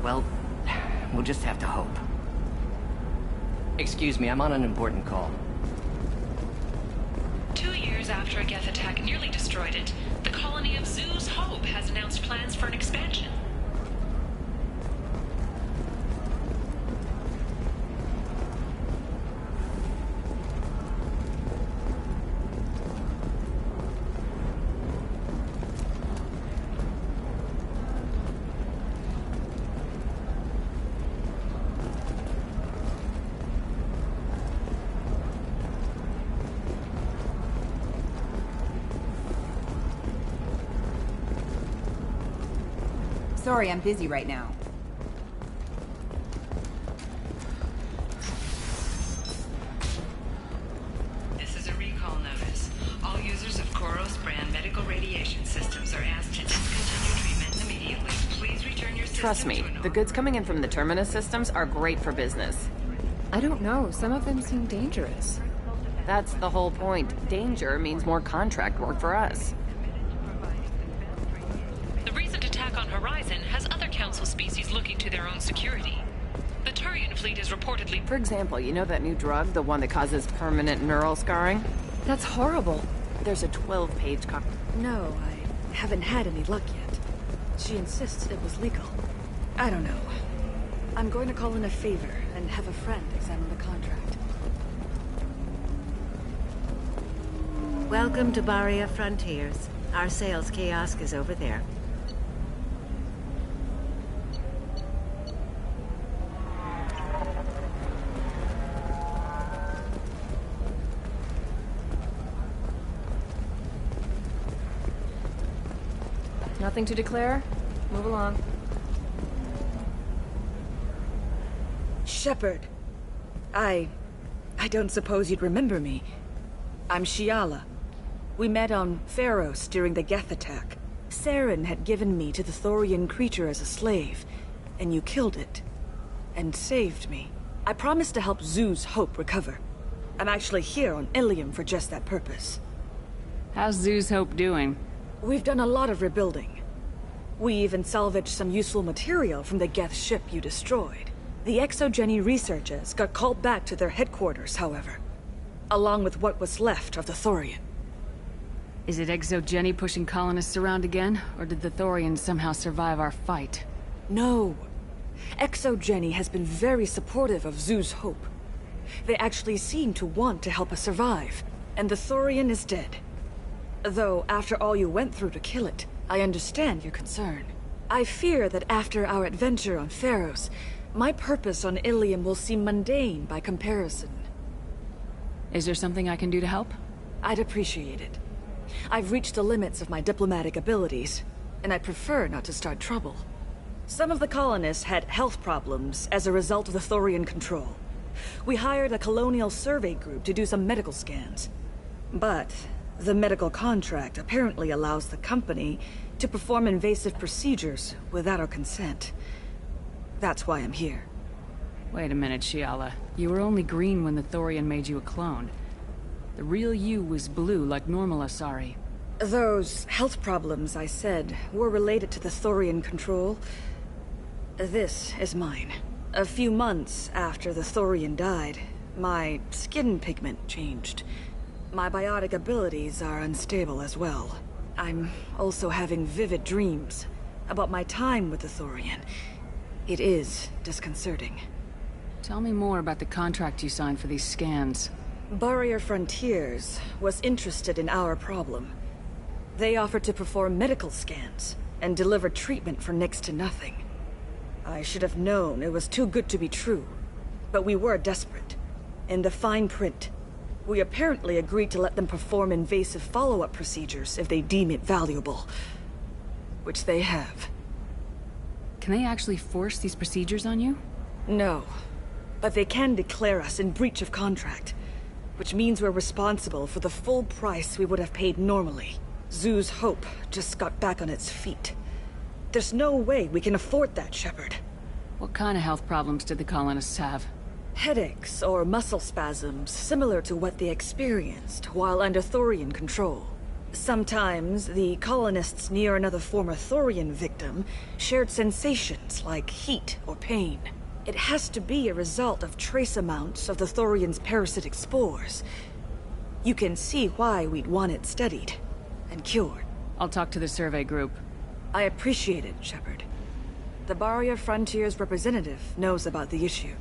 well, we'll just have to hope. Excuse me, I'm on an important call. 2 years after a Geth attack nearly destroyed it, the colony of Zoo's Hope has announced plans for an expansion. Sorry, I'm busy right now. This is a recall notice. All users of Koros brand medical radiation systems are asked to discontinue treatment immediately. Please return your system. Trust me, the goods coming in from the Terminus systems are great for business. I don't know. Some of them seem dangerous. That's the whole point. Danger means more contract work for us. The recent attack on Horizon has other Council species looking to their own security. The Turian fleet is reportedly... For example, you know that new drug, the one that causes permanent neural scarring? That's horrible. There's a 12-page copy. No, I haven't had any luck yet. She insists it was legal. I don't know. I'm going to call in a favor and have a friend examine the contract. Welcome to Baria Frontiers. Our sales kiosk is over there. Nothing to declare? Move along. Shepard. I don't suppose you'd remember me. I'm Shiala. We met on Pharos during the Geth attack. Saren had given me to the Thorian creature as a slave, and you killed it. And saved me. I promised to help Zoo's Hope recover. I'm actually here on Ilium for just that purpose. How's Zoo's Hope doing? We've done a lot of rebuilding. We even salvaged some useful material from the Geth ship you destroyed. The Exogeny researchers got called back to their headquarters, however, along with what was left of the Thorian. Is it Exogeny pushing colonists around again, or did the Thorians somehow survive our fight? No. Exogeny has been very supportive of Zoo's Hope. They actually seem to want to help us survive, and the Thorian is dead. Though, after all you went through to kill it, I understand your concern. I fear that after our adventure on Pharos, my purpose on Ilium will seem mundane by comparison. Is there something I can do to help? I'd appreciate it. I've reached the limits of my diplomatic abilities, and I prefer not to start trouble. Some of the colonists had health problems as a result of the Thorian control. We hired a colonial survey group to do some medical scans. But the medical contract apparently allows the company to perform invasive procedures without our consent. That's why I'm here. Wait a minute, Shiala. You were only green when the Thorian made you a clone. The real you was blue like normal Asari. Those health problems I said were related to the Thorian control. This is mine. A few months after the Thorian died, my skin pigment changed. My biotic abilities are unstable as well. I'm also having vivid dreams about my time with the Thorian. It is disconcerting. Tell me more about the contract you signed for these scans. Baria Frontiers was interested in our problem. They offered to perform medical scans and deliver treatment for next to nothing. I should have known it was too good to be true, but we were desperate. In the fine print, we apparently agreed to let them perform invasive follow-up procedures if they deem it valuable. Which they have. Can they actually force these procedures on you? No. But they can declare us in breach of contract. Which means we're responsible for the full price we would have paid normally. Zoo's Hope just got back on its feet. There's no way we can afford that, Shepard. What kind of health problems did the colonists have? Headaches or muscle spasms, similar to what they experienced while under Thorian control. Sometimes, the colonists near another former Thorian victim shared sensations like heat or pain. It has to be a result of trace amounts of the Thorian's parasitic spores. You can see why we'd want it studied and cured. I'll talk to the survey group. I appreciate it, Shepard. The Barrier Frontiers representative knows about the issue.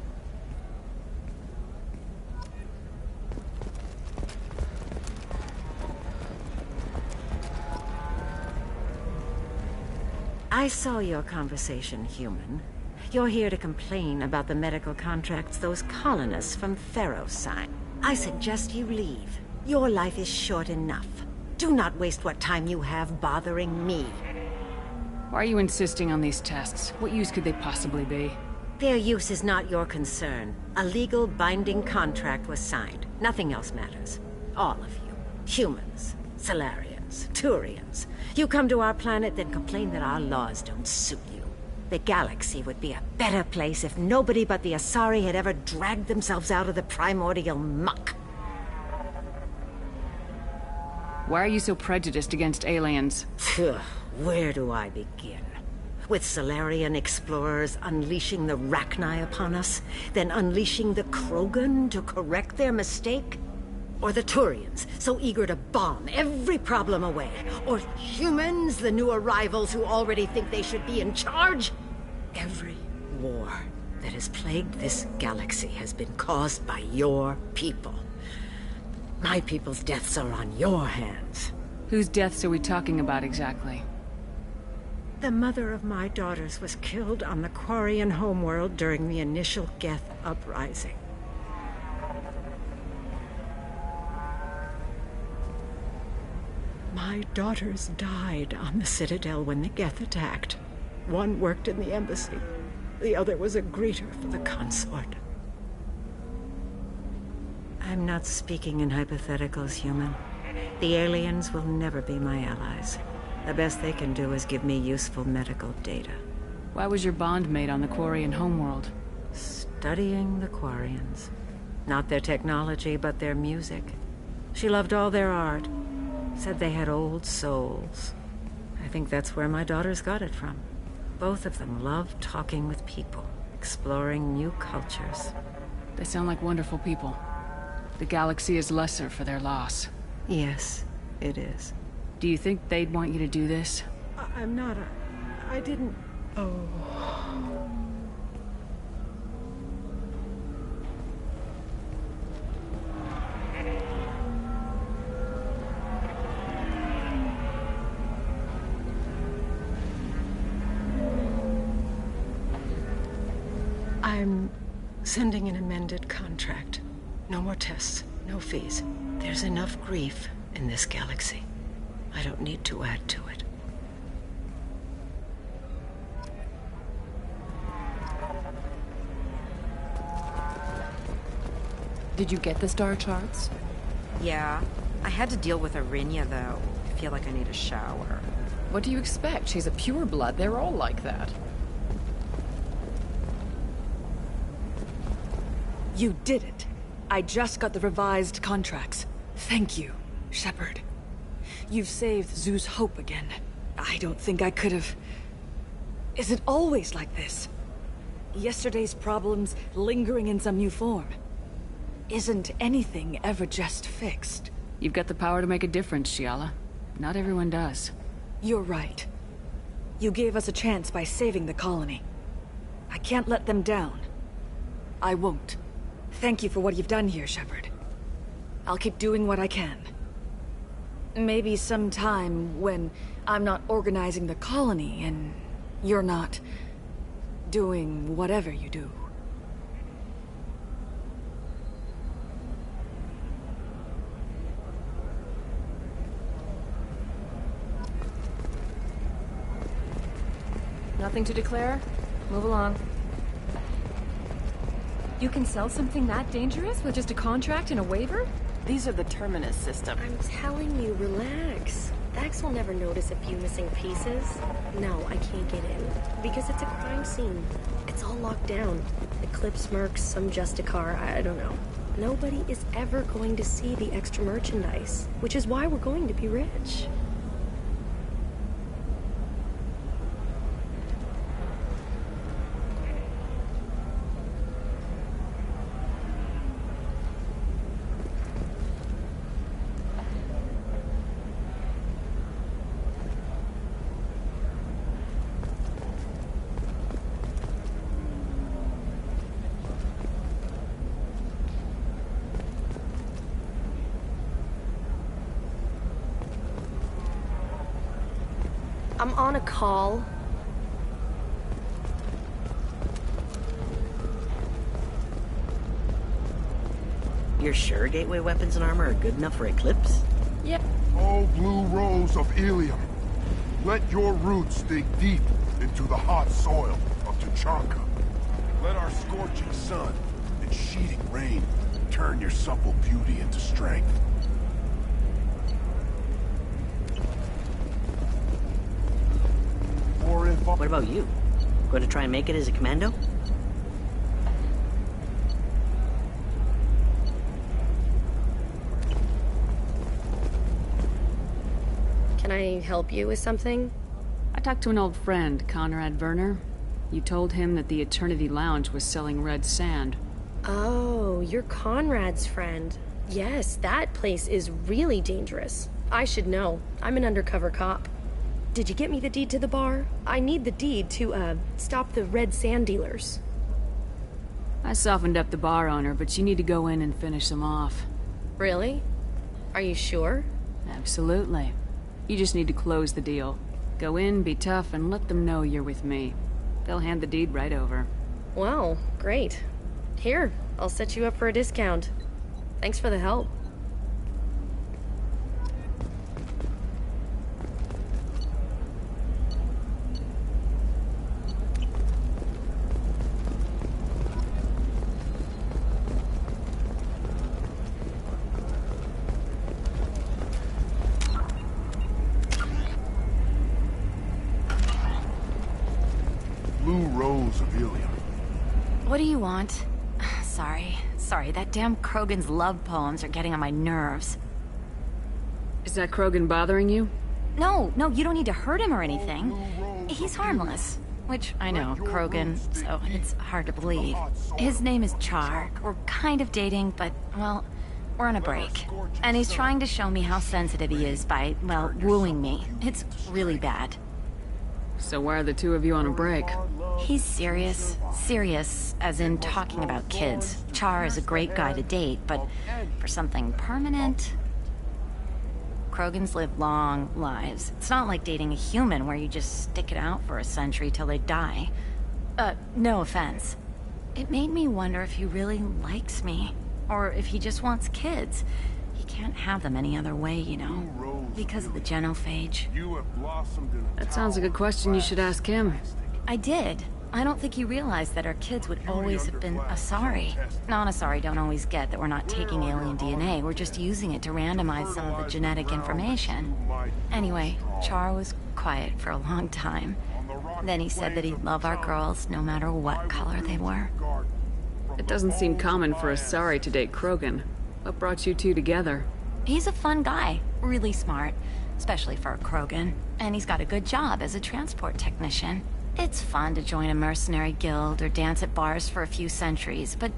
I saw your conversation, human. You're here to complain about the medical contracts those colonists from Feros signed. I suggest you leave. Your life is short enough. Do not waste what time you have bothering me. Why are you insisting on these tests? What use could they possibly be? Their use is not your concern. A legal binding contract was signed. Nothing else matters. All of you. Humans, Salarians, Turians. You come to our planet, then complain that our laws don't suit you. The galaxy would be a better place if nobody but the Asari had ever dragged themselves out of the primordial muck. Why are you so prejudiced against aliens? Where do I begin? With Salarian explorers unleashing the Rachni upon us, then unleashing the Krogan to correct their mistake? Or the Turians, so eager to bomb every problem away? Or humans, the new arrivals who already think they should be in charge? Every war that has plagued this galaxy has been caused by your people. My people's deaths are on your hands. Whose deaths are we talking about exactly? The mother of my daughters was killed on the Quarian homeworld during the initial Geth uprising. My daughters died on the Citadel when the Geth attacked. One worked in the embassy. The other was a greeter for the consort. I'm not speaking in hypotheticals, human. The aliens will never be my allies. The best they can do is give me useful medical data. Why was your bond made on the Quarian homeworld? Studying the Quarians. Not their technology, but their music. She loved all their art. Said they had old souls. I think that's where my daughters got it from. Both of them loved talking with people, exploring new cultures. They sound like wonderful people. The galaxy is lesser for their loss. Yes, it is. Do you think they'd want you to do this? I'm not I didn't... Oh... I'm sending an amended contract. No more tests, no fees. There's enough grief in this galaxy. I don't need to add to it. Did you get the star charts? Yeah. I had to deal with Arinya, though. I feel like I need a shower. What do you expect? She's a pureblood. They're all like that. You did it. I just got the revised contracts. Thank you, Shepard. You've saved Zoo's hope again. I don't think I could have... Is it always like this? Yesterday's problems lingering in some new form? Isn't anything ever just fixed? You've got the power to make a difference, Shiala. Not everyone does. You're right. You gave us a chance by saving the colony. I can't let them down. I won't. Thank you for what you've done here, Shepard. I'll keep doing what I can. Maybe sometime when I'm not organizing the colony and you're not doing whatever you do. Nothing to declare? Move along. You can sell something that dangerous with just a contract and a waiver? These are the Terminus system. I'm telling you, relax. Vax will never notice a few missing pieces. No, I can't get in. Because it's a crime scene. It's all locked down. Eclipse mercs, some Justicar, I don't know. Nobody is ever going to see the extra merchandise, which is why we're going to be rich. I'm on a call. You're sure gateway weapons and armor are good enough for Eclipse? Yep. Oh, Blue Rose of Ilium, let your roots dig deep into the hot soil of Tuchanka. Let our scorching sun and sheeting rain turn your supple beauty into strength. What about you? Going to try and make it as a commando? Can I help you with something? I talked to an old friend, Conrad Werner. You told him that the Eternity Lounge was selling red sand. Oh, you're Conrad's friend. Yes, that place is really dangerous. I should know. I'm an undercover cop. Did you get me the deed to the bar? I need the deed to, stop the red sand dealers. I softened up the bar owner, but you need to go in and finish them off. Really? Are you sure? Absolutely. You just need to close the deal. Go in, be tough, and let them know you're with me. They'll hand the deed right over. Wow, great. Here, I'll set you up for a discount. Thanks for the help. Blue Rose of Ilium. What do you want? Sorry, that damn Krogan's love poems are getting on my nerves. Is that Krogan bothering you? No, you don't need to hurt him or anything. He's harmless. Which, I know, Krogan, so it's hard to believe. His name is Char. We're kind of dating, but, well, we're on a break. And he's trying to show me how sensitive he is by, well, wooing me. It's really bad. So why are the two of you on a break? He's serious. Serious, as in talking about kids. Char is a great guy to date, but for something permanent... Krogans live long lives. It's not like dating a human where you just stick it out for a century till they die. No offense. It made me wonder if he really likes me, or if he just wants kids. He can't have them any other way, you know, because of the genophage. That sounds like a question you should ask him. I did. I don't think he realized that our kids would always have been Asari. Non-Asari don't always get that we're not taking alien DNA, we're just using it to randomize some of the genetic information. Anyway, Char was quiet for a long time. Then he said that he'd love our girls no matter what color they were. It doesn't seem common for Asari to date Krogan. What brought you two together? He's a fun guy, really smart, especially for a Krogan. And he's got a good job as a transport technician. It's fun to join a mercenary guild or dance at bars for a few centuries, but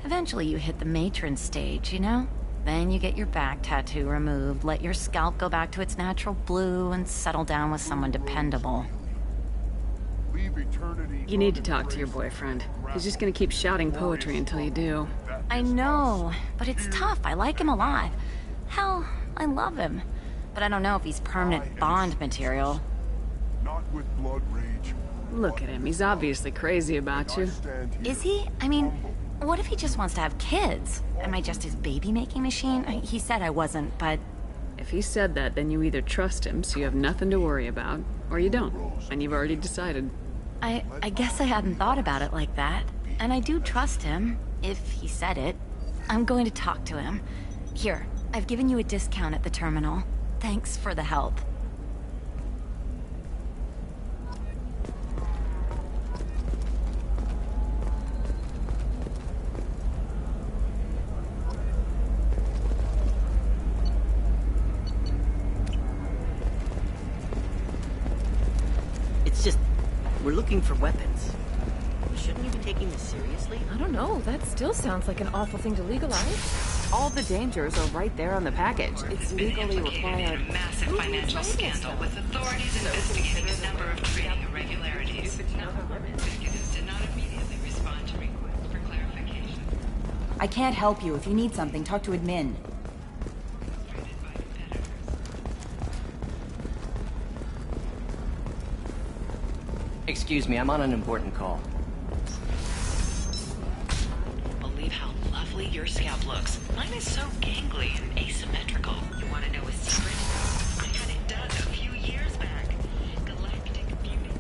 eventually you hit the matron stage, you know? Then you get your back tattoo removed, let your scalp go back to its natural blue, and settle down with someone dependable. You need to talk to your boyfriend. He's just gonna keep shouting poetry until you do. I know, but it's tough. I like him a lot. Hell, I love him. But I don't know if he's permanent Bond material. Not with blood rage. Look at him. He's obviously crazy about you. Is he? I mean, what if he just wants to have kids? Am I just his baby-making machine? He said I wasn't, but... If he said that, then you either trust him, so you have nothing to worry about, or you don't, and you've already decided. I guess I hadn't thought about it like that. And I do trust him, if he said it. I'm going to talk to him. Here, I've given you a discount at the terminal. Thanks for the help. We're looking for weapons. Shouldn't you be taking this seriously? I don't know. That still sounds like an awful thing to legalize. All the dangers are right there on the package. It's legally required. In a massive financial scandal with authorities investigating a number of trading irregularities. Executives did not immediately respond to requests for clarification. I can't help you. If you need something, talk to admin. Excuse me, I'm on an important call. Believe how lovely your scalp looks. Mine is so gangly and asymmetrical. You want to know a secret? I had it done a few years back. Galactic beauty.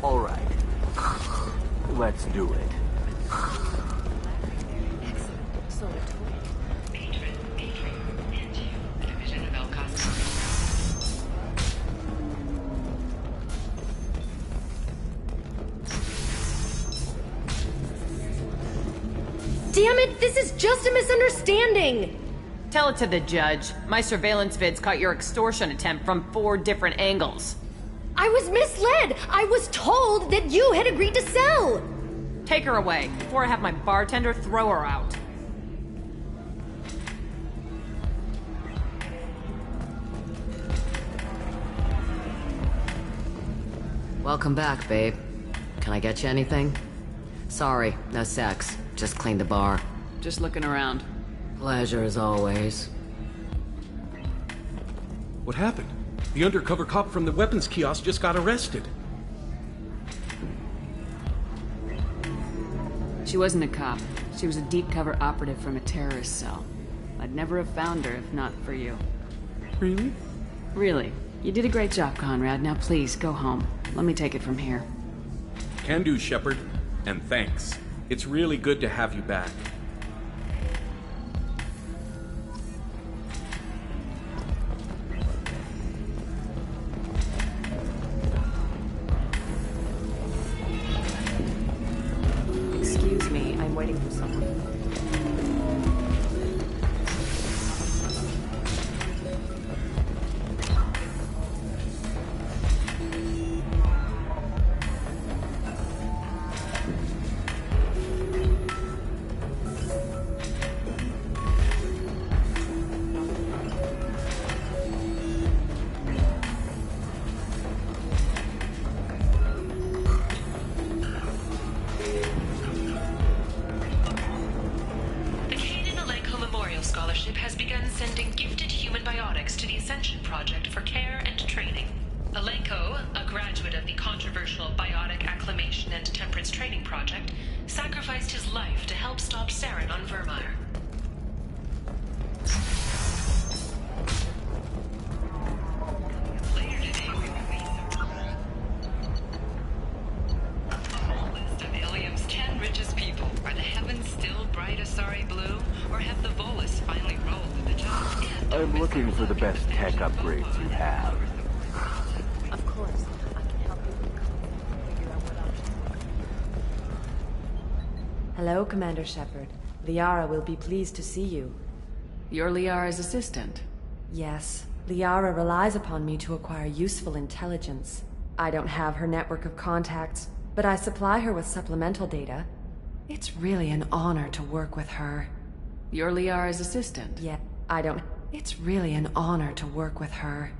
All right. Let's do it. Damn it, this is just a misunderstanding! Tell it to the judge. My surveillance vids caught your extortion attempt from 4 different angles. I was misled! I was told that you had agreed to sell! Take her away, before I have my bartender throw her out. Welcome back, babe. Can I get you anything? Sorry, no sex. Just cleaned the bar. Just looking around. Pleasure as always. What happened? The undercover cop from the weapons kiosk just got arrested. She wasn't a cop. She was a deep cover operative from a terrorist cell. I'd never have found her if not for you. Really? Really. You did a great job, Conrad. Now please, go home. Let me take it from here. Can do, Shepard. And thanks. It's really good to have you back. Excuse me, I'm waiting for someone. I'm looking for the best tech upgrades you have. Of course. I can help you figure out what options. Hello, Commander Shepard. Liara will be pleased to see you. You're Liara's assistant. Yes. Liara relies upon me to acquire useful intelligence. I don't have her network of contacts, but I supply her with supplemental data. It's really an honor to work with her. You're Liara's assistant? Yeah, I don't... It's really an honor to work with her.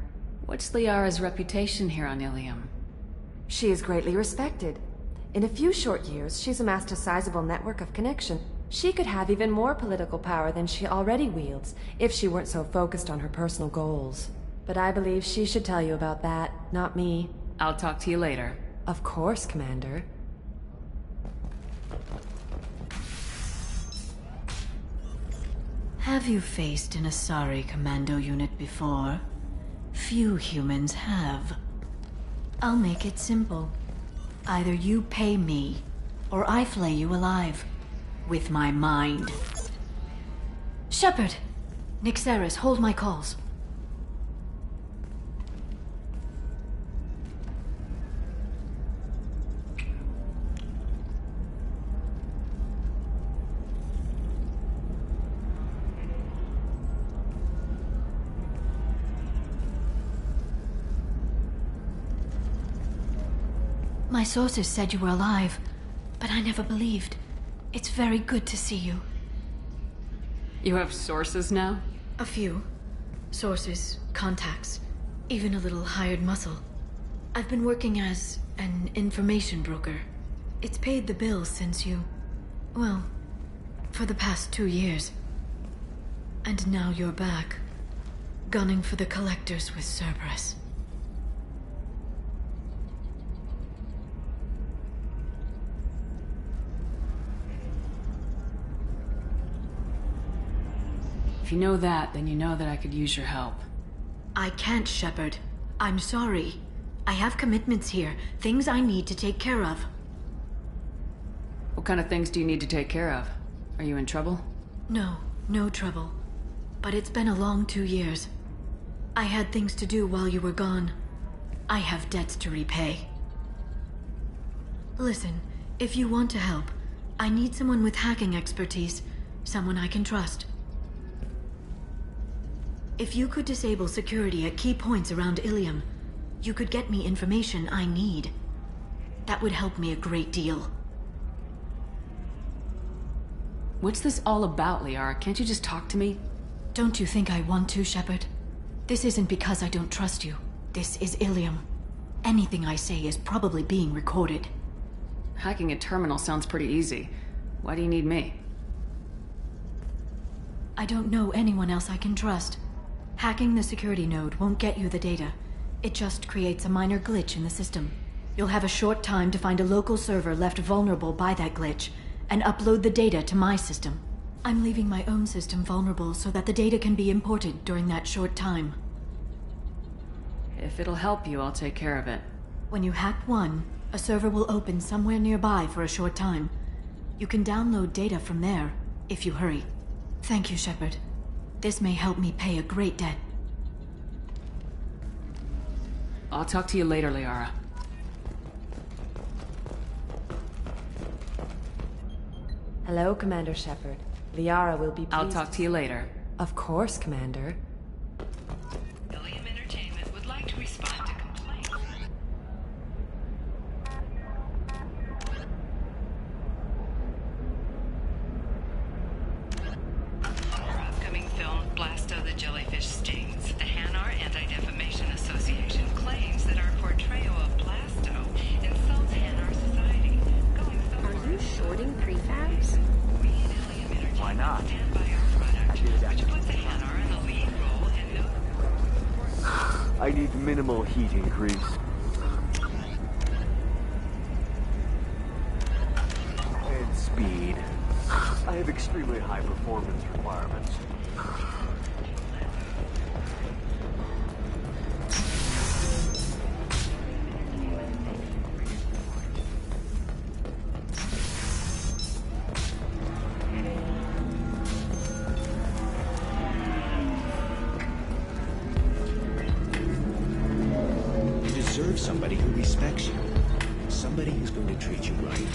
What's Liara's reputation here on Ilium? She is greatly respected. In a few short years, she's amassed a sizable network of connection. She could have even more political power than she already wields, if she weren't so focused on her personal goals. But I believe she should tell you about that, not me. I'll talk to you later. Of course, Commander. Have you faced an Asari commando unit before? Few humans have. I'll make it simple. Either you pay me, or I flay you alive. With my mind. Shepard! Nixeris, hold my calls. My sources said you were alive, but I never believed. It's very good to see you. You have sources now? A few. Sources, contacts, even a little hired muscle. I've been working as an information broker. It's paid the bills since you... well, for the past 2 years. And now you're back, gunning for the Collectors with Cerberus. If you know that, then you know that I could use your help. I can't, Shepard. I'm sorry. I have commitments here, things I need to take care of. What kind of things do you need to take care of? Are you in trouble? No, no trouble. But it's been a long 2 years. I had things to do while you were gone. I have debts to repay. Listen, if you want to help, I need someone with hacking expertise. Someone I can trust. If you could disable security at key points around Ilium, you could get me information I need. That would help me a great deal. What's this all about, Liara? Can't you just talk to me? Don't you think I want to, Shepard? This isn't because I don't trust you. This is Ilium. Anything I say is probably being recorded. Hacking a terminal sounds pretty easy. Why do you need me? I don't know anyone else I can trust. Hacking the security node won't get you the data. It just creates a minor glitch in the system. You'll have a short time to find a local server left vulnerable by that glitch, and upload the data to my system. I'm leaving my own system vulnerable so that the data can be imported during that short time. If it'll help you, I'll take care of it. When you hack one, a server will open somewhere nearby for a short time. You can download data from there, if you hurry. Thank you, Shepard. This may help me pay a great debt. I'll talk to you later, Liara. Hello, Commander Shepard. Liara will be pleased. I'll talk to you later. Of course, Commander. Ilium Entertainment would like to respond to complaints. Our upcoming film, Blasto the Jellyfish Stings. The Hanar Anti-Defamation Association claims that our portrayal of Blasto insults Hanar society. Are you shorting prefabs? Why not? I need minimal heat increase. And speed. I have extremely high performance requirements. Somebody who respects you. Somebody who's going to treat you right.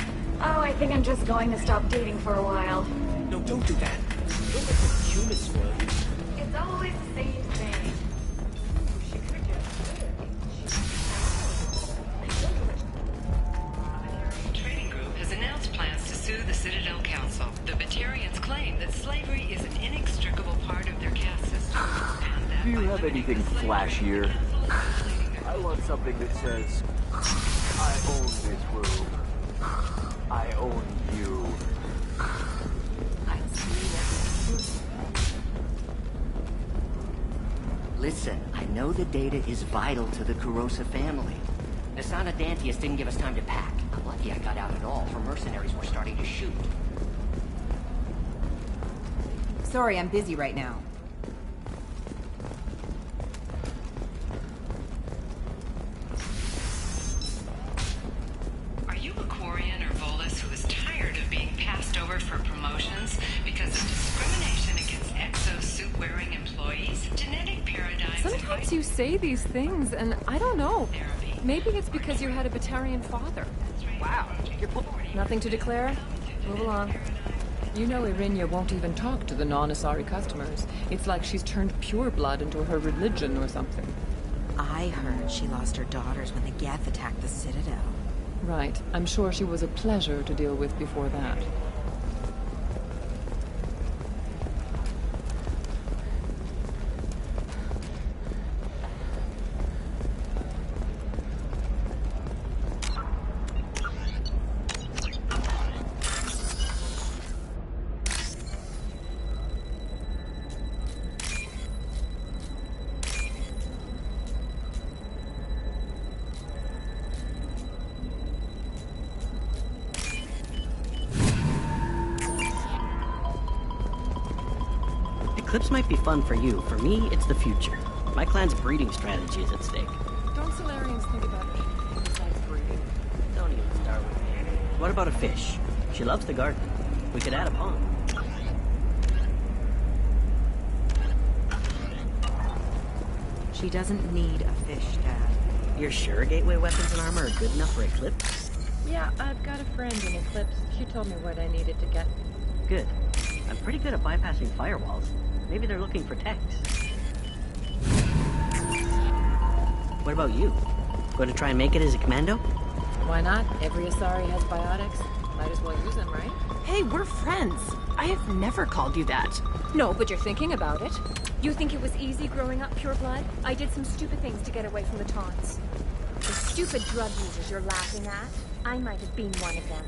Oh, I think I'm just going to stop dating for a while. No, don't do that. Don't let the humans spoil you. It's always the same thing. Trading Group has announced plans to sue the Citadel Council. The Batarians claim that slavery is an inextricable part of their caste system. Do you have anything flashier? I want something that says, I own this room. I own you. Listen, I know the data is vital to the Kurosa family. Nasana Dantius didn't give us time to pack. I'm lucky I got out at all, for mercenaries were starting to shoot. Sorry, I'm busy right now. Are you a Quarian or Volus who is tired of being passed over for promotions because of discrimination against exosuit-wearing employees? Genetic paradigms... Sometimes you say these things, and I don't know. Maybe it's because you had a Batarian father. Wow. Nothing to declare? Move along. You know Irinia won't even talk to the non-Asari customers. It's like she's turned pure blood into her religion or something. I heard she lost her daughters when the Geth attacked the Citadel. Right. I'm sure she was a pleasure to deal with before that. Eclipse might be fun for you. For me, it's the future. My clan's breeding strategy is at stake. Don't Solarians think about anything besides breeding? Don't even start with me. What about a fish? She loves the garden. We could add a pond. She doesn't need a fish, Dad. You're sure gateway weapons and armor are good enough for Eclipse? Yeah, I've got a friend in Eclipse. She told me what I needed to get. Good. I'm pretty good at bypassing firewalls. Maybe they're looking for techs. What about you? Going to try and make it as a commando? Why not? Every Asari has biotics. Might as well use them, right? Hey, we're friends. I have never called you that. No, but you're thinking about it. You think it was easy growing up pure blood? I did some stupid things to get away from the taunts. The stupid drug users you're laughing at, I might have been one of them.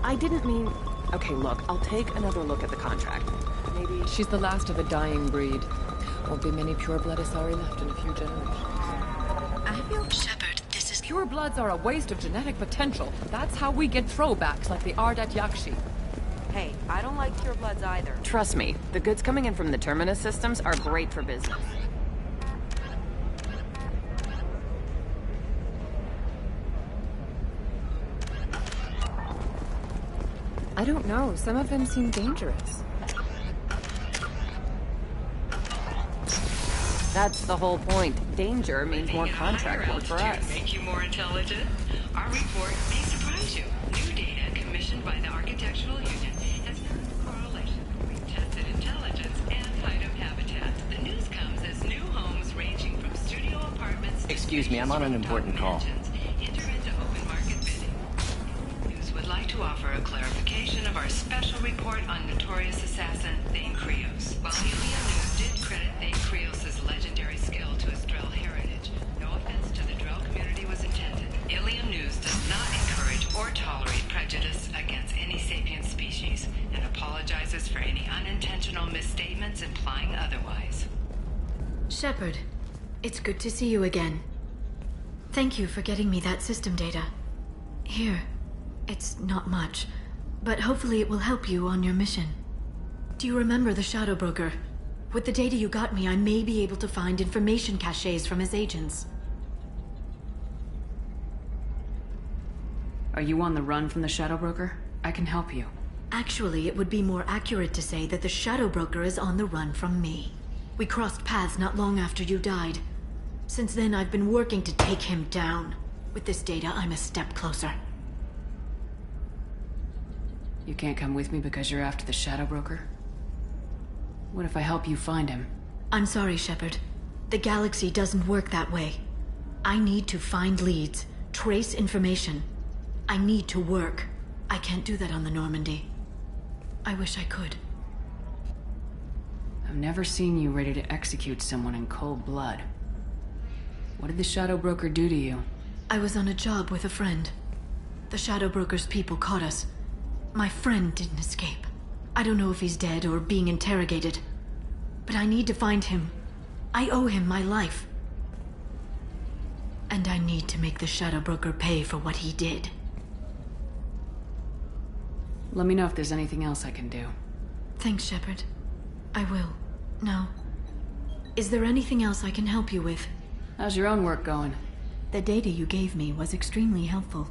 I didn't mean... Okay, look, I'll take another look at the contract. Maybe... She's the last of a dying breed. Won't be many pure-blood Asari left in a few generations. I feel... Shepard, this is... Pure-bloods are a waste of genetic potential. That's how we get throwbacks like the Ardat Yakshi. Hey, I don't like purebloods either. Trust me, the goods coming in from the Terminus systems are great for business. I don't know. Some of them seem dangerous. That's the whole point. Danger means more contract work for us. Make you more intelligent? Our report may surprise you. New data commissioned by the Architectural Union has found a correlation between tested intelligence and hideout habitat. The news comes as new homes ranging from studio apartments... Excuse me, I'm on an important call. ...enter into open market bidding. News would like to offer a clarification of our special report on notorious assassin Thane Krios. While Ilium News did credit Thane Krios' legendary skill to his Drell heritage, no offense to the Drell community was intended. Ilium News does not encourage or tolerate prejudice against any sapient species, and apologizes for any unintentional misstatements implying otherwise. Shepard, it's good to see you again. Thank you for getting me that system data. Here, it's not much, but hopefully it will help you on your mission. Do you remember the Shadow Broker? With the data you got me, I may be able to find information caches from his agents. Are you on the run from the Shadow Broker? I can help you. Actually, it would be more accurate to say that the Shadow Broker is on the run from me. We crossed paths not long after you died. Since then, I've been working to take him down. With this data, I'm a step closer. You can't come with me because you're after the Shadow Broker? What if I help you find him? I'm sorry, Shepard. The galaxy doesn't work that way. I need to find leads, trace information. I need to work. I can't do that on the Normandy. I wish I could. I've never seen you ready to execute someone in cold blood. What did the Shadow Broker do to you? I was on a job with a friend. The Shadow Broker's people caught us. My friend didn't escape. I don't know if he's dead or being interrogated. But I need to find him. I owe him my life. And I need to make the Shadow Broker pay for what he did. Let me know if there's anything else I can do. Thanks, Shepard. I will. Now, is there anything else I can help you with? How's your own work going? The data you gave me was extremely helpful.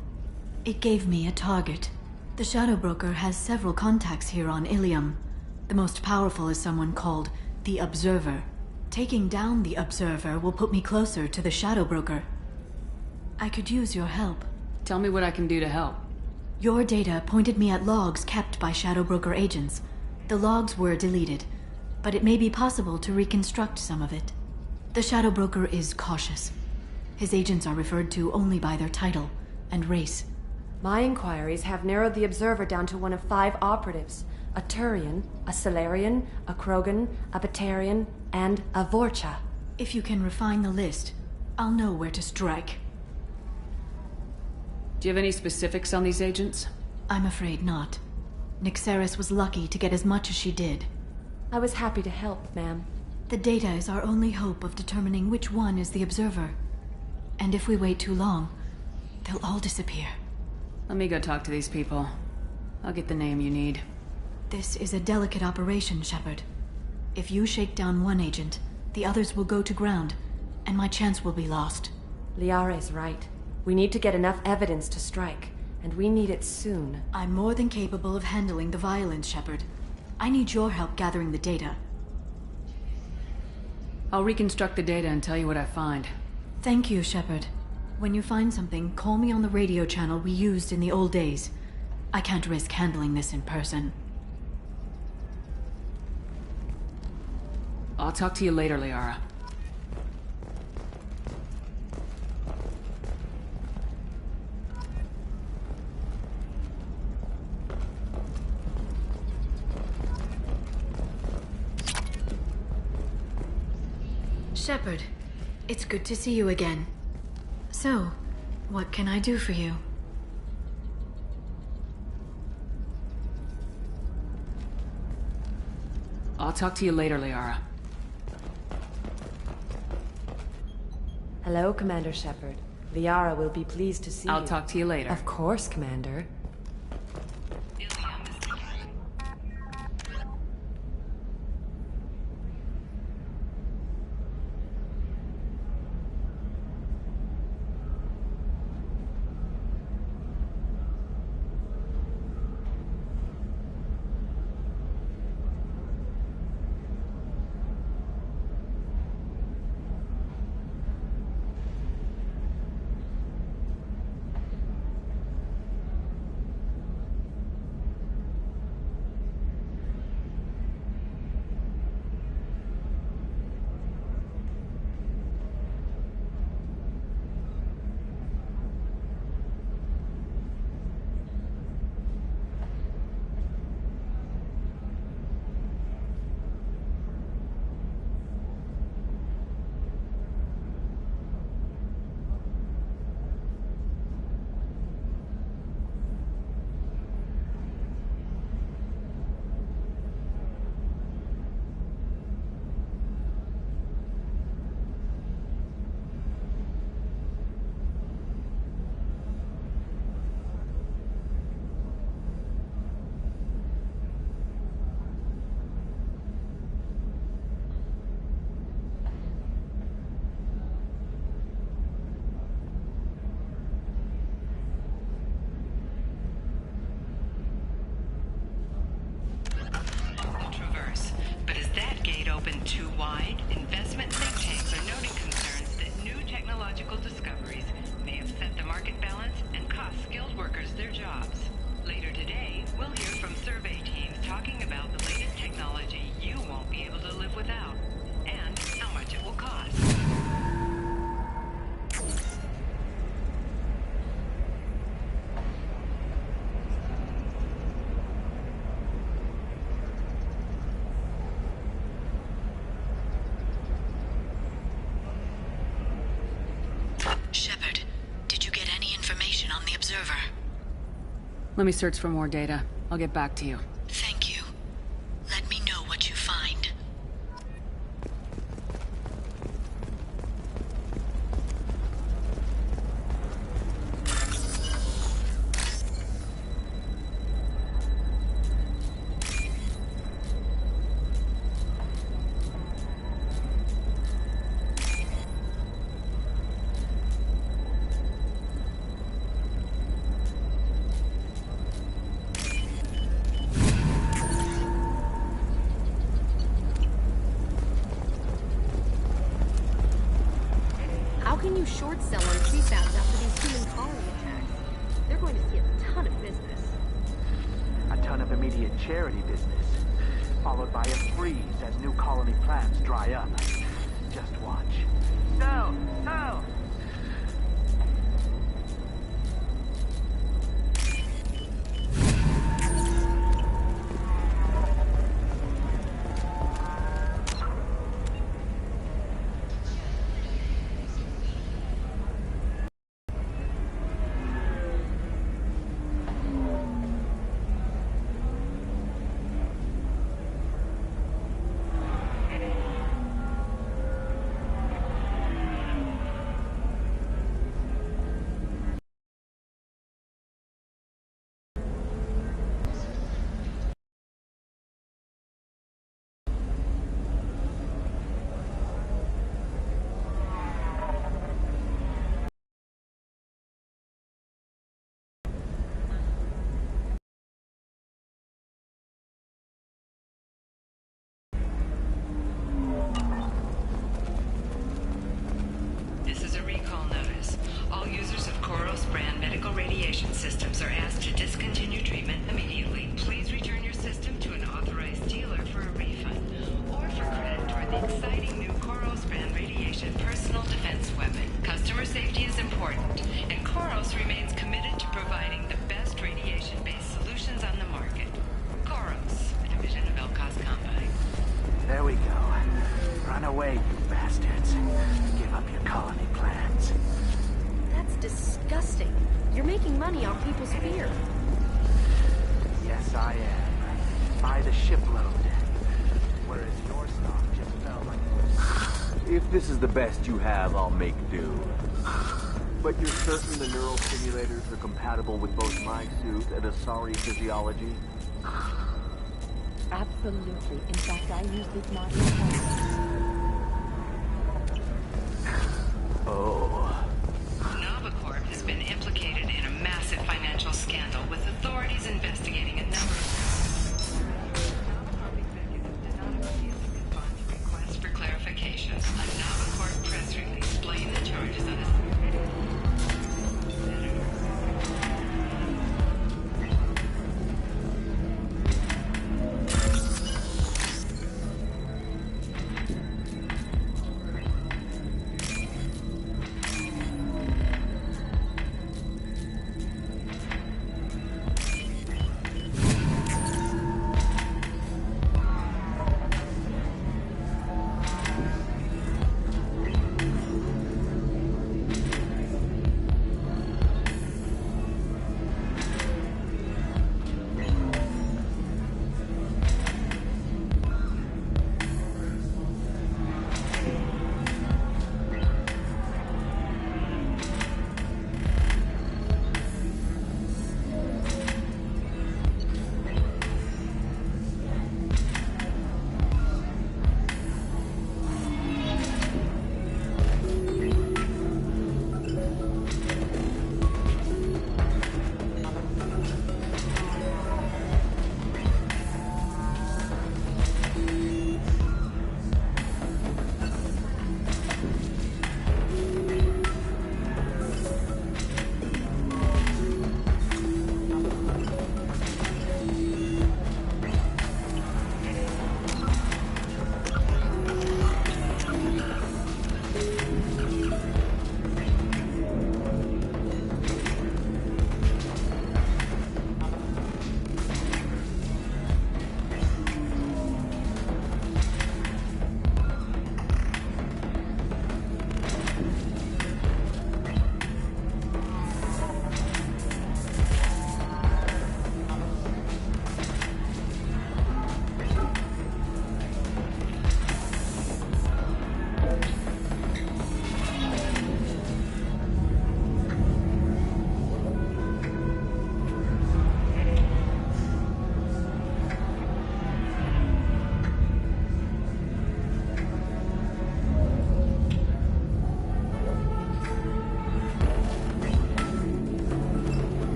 It gave me a target. The Shadow Broker has several contacts here on Ilium. The most powerful is someone called the Observer. Taking down the Observer will put me closer to the Shadow Broker. I could use your help. Tell me what I can do to help. Your data pointed me at logs kept by Shadow Broker agents. The logs were deleted, but it may be possible to reconstruct some of it. The Shadow Broker is cautious. His agents are referred to only by their title and race. My inquiries have narrowed the Observer down to one of 5 operatives. A Turian, a Salarian, a Krogan, a Batarian, and a Vorcha. If you can refine the list, I'll know where to strike. Do you have any specifics on these agents? I'm afraid not. Nyxeris was lucky to get as much as she did. I was happy to help, ma'am. The data is our only hope of determining which one is the Observer. And if we wait too long, they'll all disappear. Let me go talk to these people. I'll get the name you need. This is a delicate operation, Shepard. If you shake down one agent, the others will go to ground, and my chance will be lost. Liara is right. We need to get enough evidence to strike, and we need it soon. I'm more than capable of handling the violence, Shepard. I need your help gathering the data. I'll reconstruct the data and tell you what I find. Thank you, Shepard. When you find something, call me on the radio channel we used in the old days. I can't risk handling this in person. I'll talk to you later, Liara. Shepard, it's good to see you again. So, what can I do for you? I'll talk to you later, Liara. Hello, Commander Shepard. Liara will be pleased to see you. I'll talk to you later. Of course, Commander. Too wide, investment think tanks are noting concerns that new technological discoveries may upset the market balance and cost skilled workers their jobs. Later today, we'll hear from survey teams talking about the latest technology you won't be able to live without, and how much it will cost. Shepard, did you get any information on the Observer? Let me search for more data. I'll get back to you. Thank you. Let me know what you find. How can you short sell on prefabs after these human colony attacks? They're going to see a ton of business. A ton of immediate charity business, followed by a freeze as new colony plans dry up. Just watch. No! No! This is a recall notice. All users of Koros brand medical radiation systems are asked to discontinue treatment immediately. Please return your system to an authorized dealer for a refund or for credit toward the exciting new Koros brand radiation personal defense weapon. Customer safety is important, and Koros remains committed to providing the best radiation-based solutions on the market. Koros, a division of Elkos Combine. There we go. Run away, you bastards. Give up your colony plans. That's disgusting. You're making money off people's fear. Yes, I am. By the shipload. Whereas your stock just fell like... If this is the best you have, I'll make do. But you're certain the neural simulators are compatible with both my suit and Asari physiology? Absolutely. In fact, I use this module. Oh. Novacorp has been implicated in a massive financial scandal with authorities investigating a number of... Novacorp executives did not immediately respond to requests for clarification. A Novacorp press release blamed the charges on a...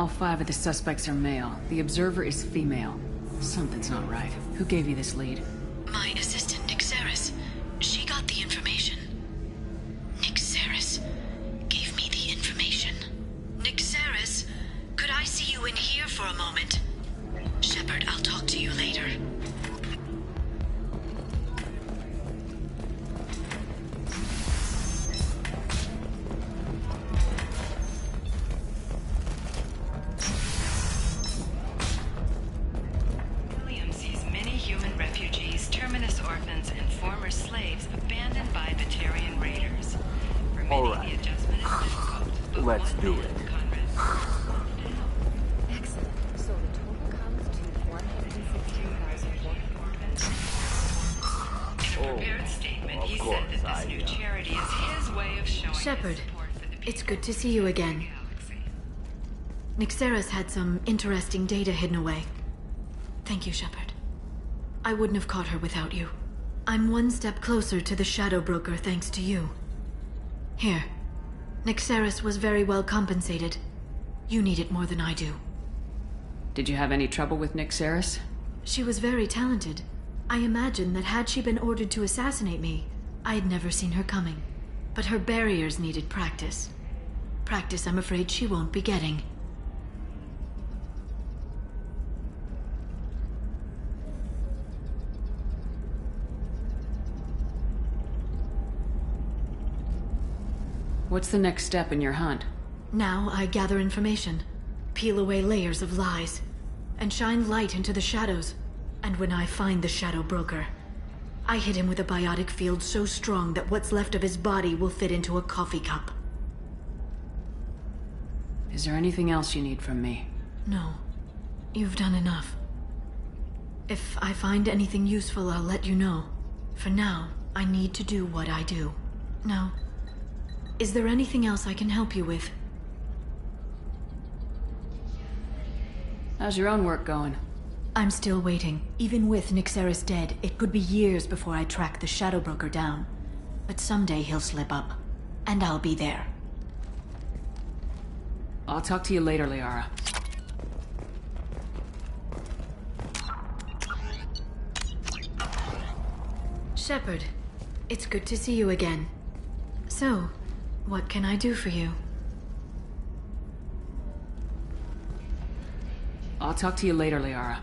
All 5 of the suspects are male. The observer is female. Something's not right. Who gave you this lead? My assistant, Nixeris. She got the information. Nixeris gave me the information. Nixeris, could I see you in here for a moment? Shepard, I'll talk to you later. William sees many human refugees, terminus orphans, and former slaves abandoned by Batarian raiders. For many, All right. the adjustment is difficult. But Let's one do man, it. Conrad, Excellent. So the total comes to 116,400. in a prepared statement, he said that this new charity is his way of showing Shepard, it's good to see you again. Nixeris had some interesting data hidden away. Thank you, Shepard. I wouldn't have caught her without you. I'm one step closer to the Shadow Broker thanks to you. Here. Nixeris was very well compensated. You need it more than I do. Did you have any trouble with Nixeris? She was very talented. I imagine that had she been ordered to assassinate me, I had never seen her coming. But her barriers needed practice. Practice I'm afraid she won't be getting. What's the next step in your hunt? Now I gather information, peel away layers of lies, and shine light into the shadows. And when I find the Shadow Broker, I hit him with a biotic field so strong that what's left of his body will fit into a coffee cup. Is there anything else you need from me? No. You've done enough. If I find anything useful, I'll let you know. For now, I need to do what I do. Now, is there anything else I can help you with? How's your own work going? I'm still waiting. Even with Nixeris dead, it could be years before I track the Shadow Broker down. But someday he'll slip up, and I'll be there. I'll talk to you later, Liara. Shepard, it's good to see you again. So, what can I do for you? I'll talk to you later, Liara.